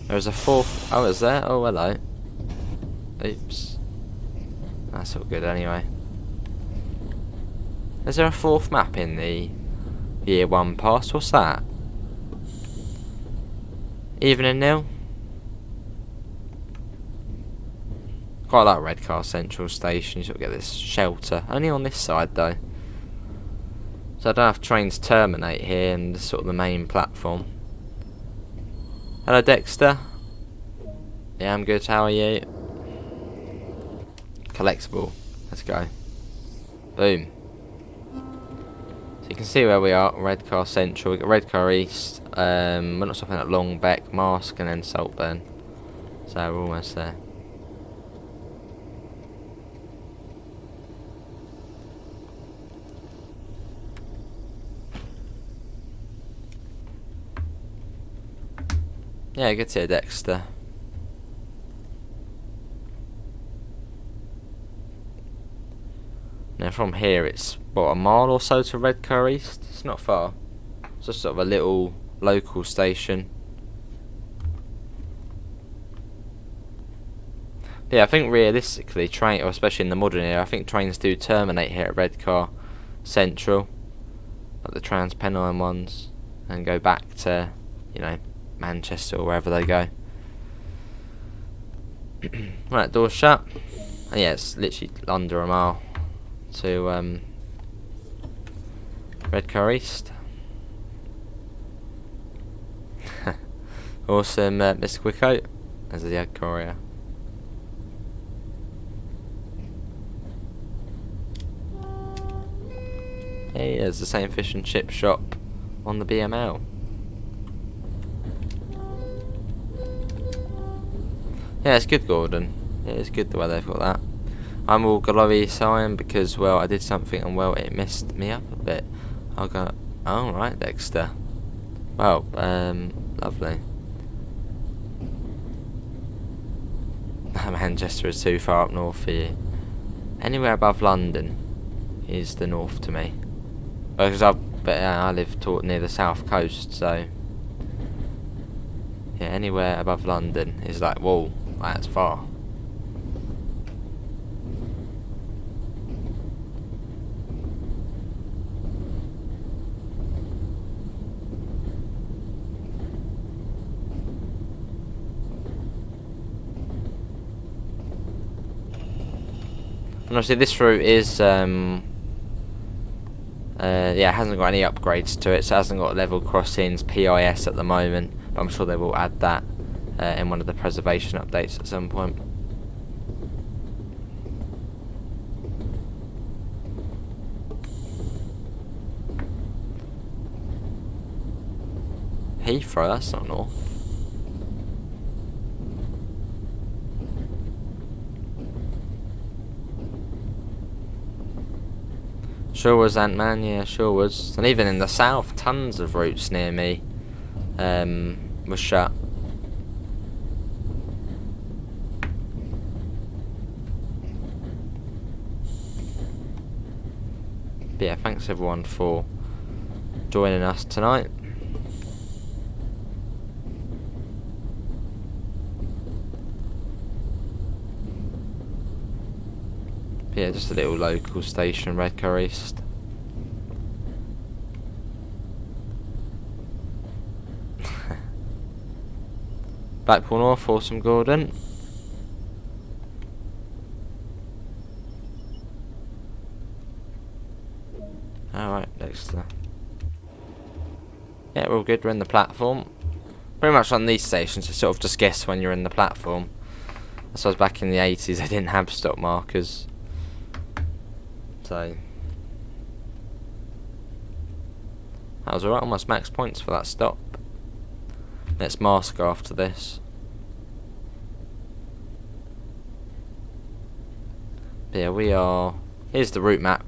There's a fourth. Oh, is there? Oh, hello. Oops. That's all good anyway. Is there a fourth map in the year one pass? What's that? Even a nil? Quite like Redcar Central Station. You sort of get this shelter. Only on this side though. So I don't have trains terminate here and sort of the main platform. Hello, Dexter. Yeah, I'm good. How are you? Collectible. Let's go. Boom. So you can see where we are. Redcar Central. We've got Redcar East. We're not stopping at Longbeck, Mask, and then Saltburn. So we're almost there. Yeah, good to hear, Dexter. And then from here it's, what, a mile or so to Redcar East? It's not far. It's just sort of a little local station. But yeah, I think realistically, or especially in the modern era, I think trains do terminate here at Redcar Central, like the Trans-Pennine ones, and go back to, you know, Manchester or wherever they go. Right, door's shut. And yeah, it's literally under a mile to Redcar East. Awesome, Mr. Quickoat, as the ad courier. Hey, there's the same fish and chip shop on the BML. Yeah, it's good, Gordon. Yeah, it's good the way they've got that. I'm all glowy sighing because, well, I did something and, well, it messed me up a bit. I'll go, oh, right, Dexter. Well, lovely. Manchester is too far up north for you. Anywhere above London is the north to me. Because I live near the south coast, so yeah, anywhere above London is like, whoa, that's far. And obviously this route is yeah, it hasn't got any upgrades to it, so it hasn't got level crossings, PIS at the moment, but I'm sure they will add that in one of the preservation updates at some point. Heathrow, that's not north. Sure was, Ant-Man, yeah, sure was. And even in the south, tons of routes near me was shut. But yeah, thanks everyone for joining us tonight. Yeah, just a little local station, Redcar East. Blackpool North, awesome, Gordon. Alright, Dexter. Yeah, we're all good, we're in the platform. Pretty much on these stations, you sort of just guess when you're in the platform. I suppose back in the 80s they didn't have stop markers. So that was alright, almost max points for that stop. Let's mask after this. But yeah, we are. Here's the route map.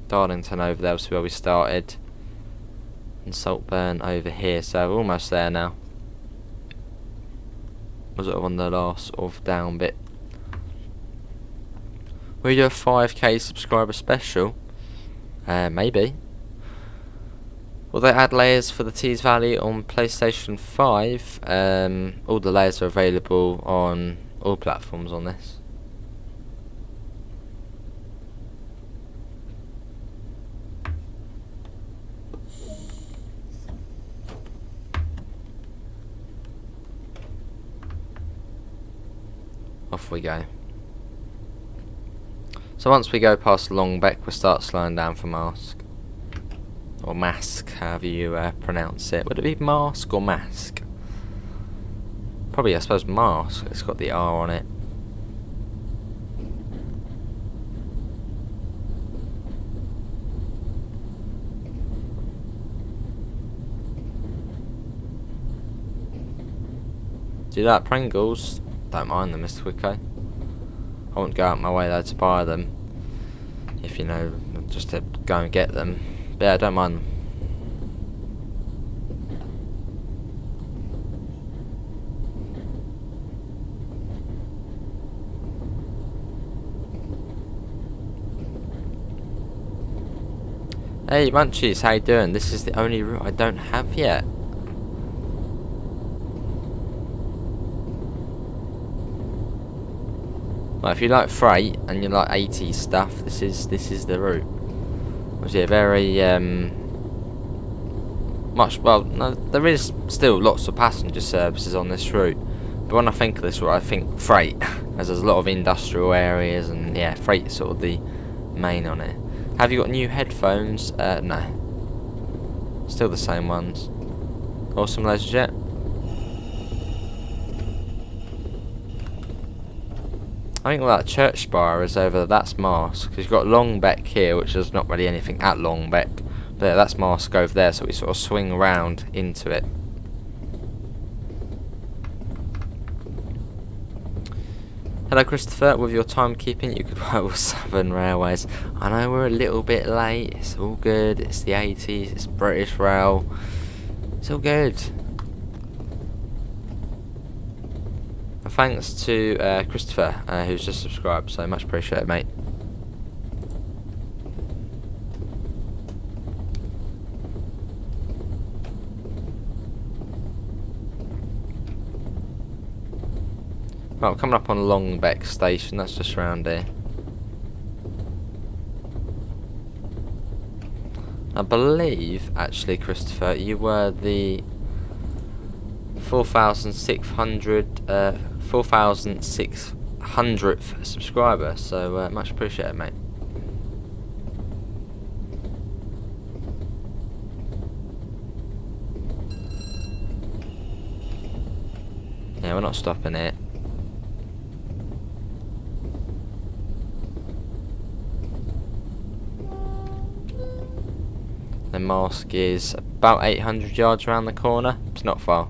Darlington over there was where we started, and Saltburn over here. So we're almost there now. We're sort of on the last sort of down bit. We do a 5k subscriber special. Maybe. Will they add layers for the Tees Valley on PlayStation 5? All the layers are available on all platforms on this. Off we go. So once we go past Longbeck, we'll start slowing down for Mask. Or Mask, however you pronounce it. Would it be Mask or Mask? Probably, I suppose, Mask. It's got the R on it. Do you like Pringles? Don't mind them, Mr. Wicko. I wouldn't go out my way though to buy them, if you know, just to go and get them. But yeah, I don't mind them. Hey Munchies, how you doing? This is the only route I don't have yet. Well, if you like freight and you like 80s stuff, this is the route. Obviously, a very no, there is still lots of passenger services on this route, but when I think of this route, I think freight, as there's a lot of industrial areas, and yeah, freight is sort of the main on it. Have you got new headphones? No, still the same ones. Awesome, ladies and gents. I think that church spire is over there. That's Marsk, because you've got Longbeck here, which is not really anything at Longbeck, but that's Marsk over there, so we sort of swing around into it. Hello Christopher, with your timekeeping you could work with Southern Railways. I know we're a little bit late, it's all good, it's the 80s, it's British Rail, it's all good. And thanks to Christopher, who's just subscribed, so much appreciated, mate. Right, we're coming up on Longbeck Station, that's just round here. I believe, actually, Christopher, you were the 4,600th subscriber, so much appreciated, mate. Yeah, we're not stopping it. The Marsk is about 800 yards around the corner. It's not far.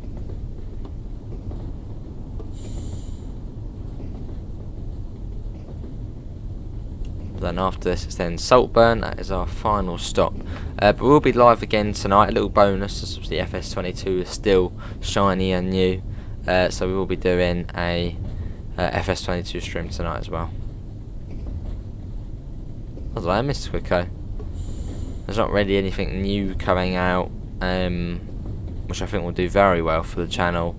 Then after this, it's then Saltburn. That is our final stop. But we'll be live again tonight. A little bonus, as the FS22 is still shiny and new. So we will be doing a FS22 stream tonight as well. What did I miss, Quicko? There's not really anything new coming out, which I think will do very well for the channel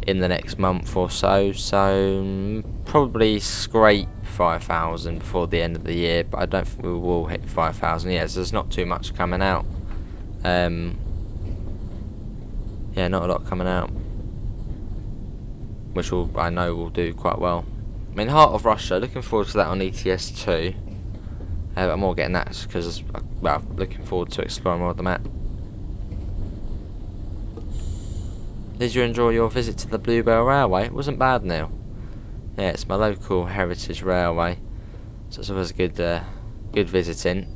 in the next month or so. So probably scrape 5,000 before the end of the year, but I don't think we will hit 5,000 yet. So there's not too much coming out. Yeah, not a lot coming out, which I know will do quite well. I mean, Heart of Russia, looking forward to that on ETS2. I'm more getting that because, well, looking forward to exploring more of the map. Did you enjoy your visit to the Bluebell Railway? It wasn't bad, Neil. Yeah, it's my local heritage railway, so it's always a good visiting.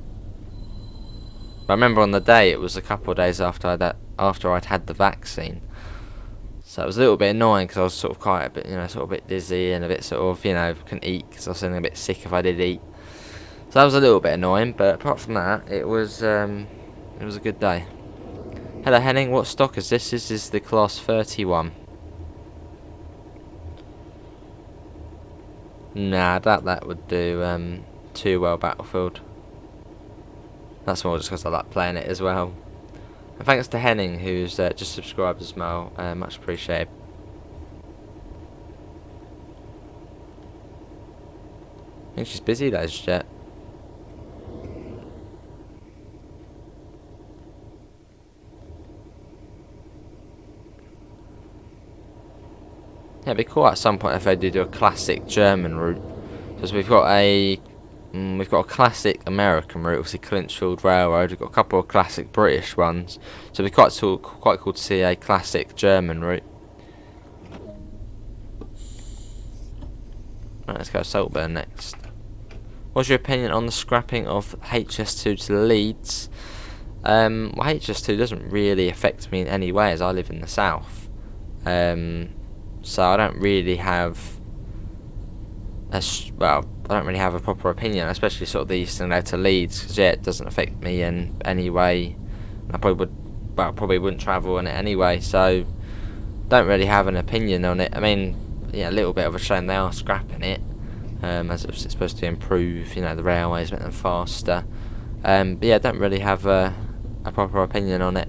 But I remember on the day, it was a couple of days after I'd had the vaccine, so it was a little bit annoying because I was sort of quite a bit, sort of a bit dizzy and a bit sort of, couldn't eat because I was feeling a bit sick if I did eat. So that was a little bit annoying, but apart from that, it was a good day. Hello Henning, what stock is this? This is the Class 31. Nah, I doubt that would do too well, Battlefield. That's more just because I like playing it as well. And thanks to Henning, who's just subscribed as well, much appreciated. I think she's busy, ladies and gents. Yeah, it'd be cool at some point if they do a classic German route, because we've got a classic American route, obviously Clinchfield Railroad. We've got a couple of classic British ones, so it'd be quite cool to see a classic German route. Right, let's go Saltburn next. What's your opinion on the scrapping of HS2 to Leeds? Well, HS2 doesn't really affect me in any way, as I live in the south. So I don't really have a proper opinion, especially sort of the eastern road to Leeds, because yeah, it doesn't affect me in any way. I probably wouldn't travel on it anyway, so don't really have an opinion on it. I mean, yeah, a little bit of a shame they are scrapping it, as it's supposed to improve, the railways, make them faster. But yeah, I don't really have a proper opinion on it.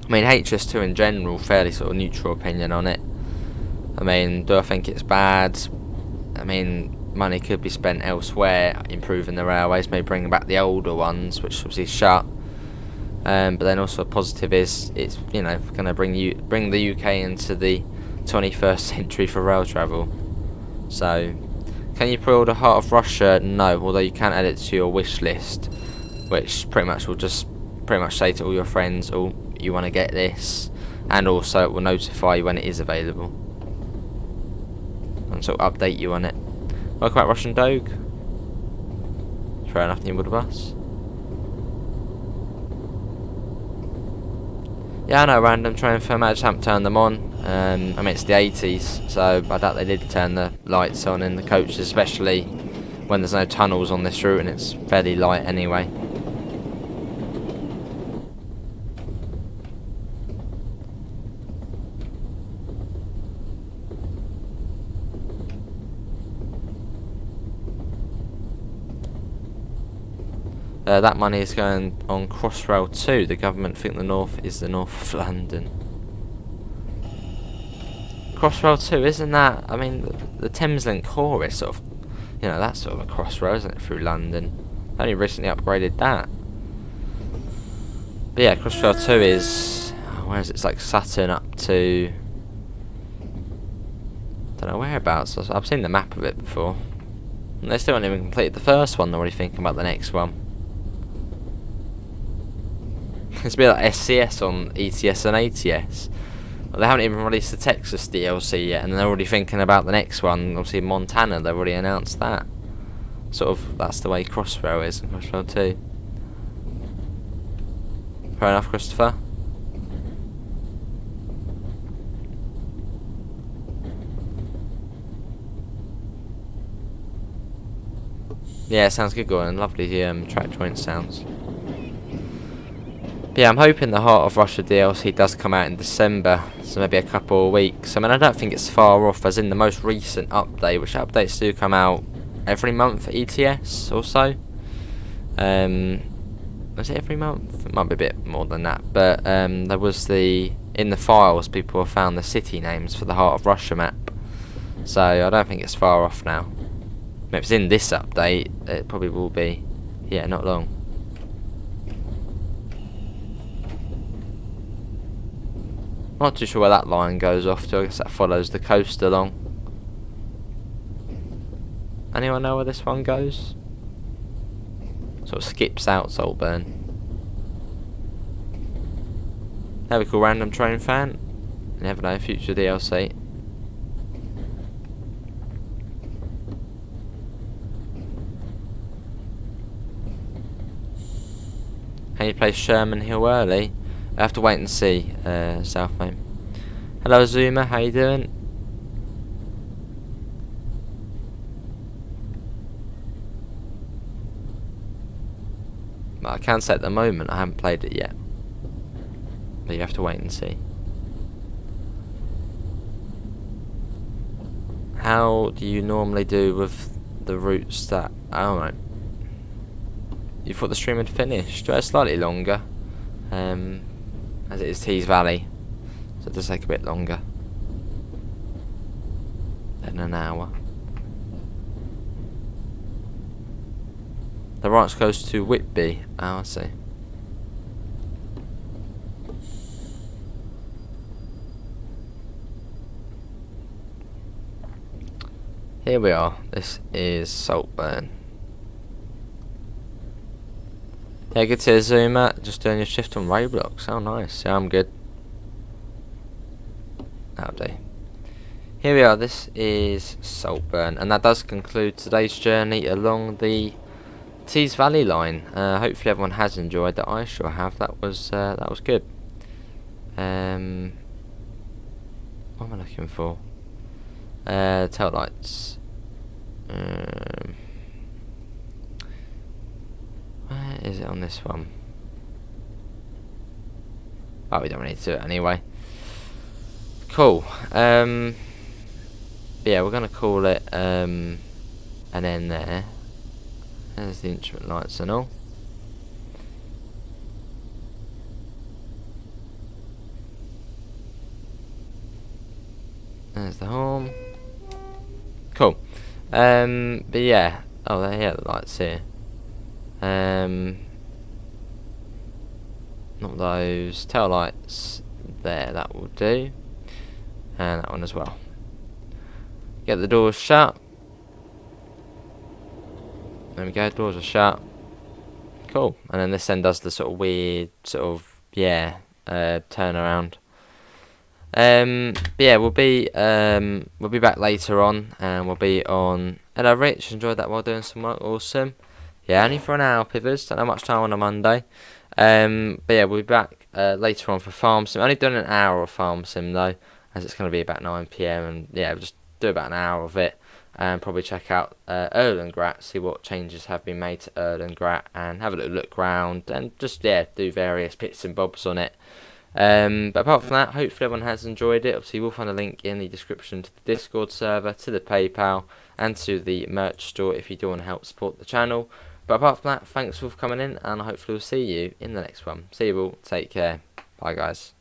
I mean, HS2 in general, fairly sort of neutral opinion on it. I mean, do I think it's bad? I mean, money could be spent elsewhere, improving the railways, maybe bringing back the older ones, which obviously shut. But then also a positive is it's, you know, going to bring the UK into the 21st century for rail travel. So, can you pre-order Heart of Russia? No, although you can add it to your wish list, which pretty much will just say to all your friends, oh, you want to get this, and also it will notify you when it is available and sort of update you on it. Welcome back, Russian Doge. Fair enough, you would of us. Yeah, I know, random train firm, I just haven't turned them on. I mean, it's the 80s, so I doubt they did turn the lights on in the coaches, especially when there's no tunnels on this route and it's fairly light anyway. That money is going on Crossrail 2. The government think the north is the north of London. Crossrail 2, isn't that? I mean, the Thameslink core is sort of, you know, that's sort of a crossrail, isn't it, through London? They only recently upgraded that. But yeah, Crossrail 2 is, where is it? It's like Sutton up to, don't know whereabouts. I've seen the map of it before. And they still haven't even completed the first one. They're already thinking about the next one. It's a bit like SCS on ETS and ATS. Well, they haven't even released the Texas DLC yet, and they're already thinking about the next one. Obviously, Montana, they've already announced that. Sort of, that's the way Crossrail is in Crossrail 2. Fair enough, Christopher. Yeah, sounds good, Gordon. Lovely track joint sounds. Yeah, I'm hoping the Heart of Russia DLC does come out in December, so maybe a couple of weeks. I mean, I don't think it's far off, as in the most recent update, which updates do come out every month for ETS or so. Was it every month? It might be a bit more than that, but there was in the files, people have found the city names for the Heart of Russia map, so I don't think it's far off now. If it's in this update, it probably will be, yeah, not long. Not too sure where that line goes off to. I guess that follows the coast along. Anyone know where this one goes? Sort of skips out Saltburn. There we go, random train fan. You never know, future DLC. Can you play Sherman Hill early? I have to wait and see, Southmate. Hello Zuma, how you doing? I can say at the moment I haven't played it yet. But you have to wait and see. How do you normally do with the routes that... Oh no. You thought the stream had finished? Well, it's slightly longer. As it is Tees Valley, so it does take a bit longer than an hour. The branch goes to Whitby. Oh, I see. Here we are. This is Saltburn. Yeah, good to see you, Zuma. Just doing your shift on Roblox. Oh, nice. Yeah, I'm good. That'll do. Here we are. This is Saltburn, and that does conclude today's journey along the Tees Valley line. Hopefully, everyone has enjoyed that. I sure have. That was good. What am I looking for? Tail lights. Where is it on this one? Oh, we don't need to do it anyway. Cool. Yeah, we're gonna call it an end there. There's the instrument lights and all. There's the home. Cool. But yeah. Oh, there, the lights here. Not those. Tail lights there, that will do. And that one as well. Get the doors shut. There we go, doors are shut. Cool. And then this then does the sort of weird, turn around. But yeah, we'll be back later on, and we'll be on. Hello, Rich. Enjoyed that while doing some work. Awesome. Yeah, only for an hour, Pivers. Don't have much time on a Monday. But yeah, we'll be back later on for Farm Sim. Only done an hour of Farm Sim though, as it's going to be about 9 PM. And yeah, we'll just do about an hour of it, and probably check out Erlengrat, see what changes have been made to Erlengrat, and have a little look round, and just do various bits and bobs on it. But apart from that, hopefully everyone has enjoyed it. Obviously, we'll find a link in the description to the Discord server, to the PayPal, and to the merch store if you do want to help support the channel. But apart from that, thanks for coming in, and hopefully we'll see you in the next one. See you all. Take care. Bye, guys.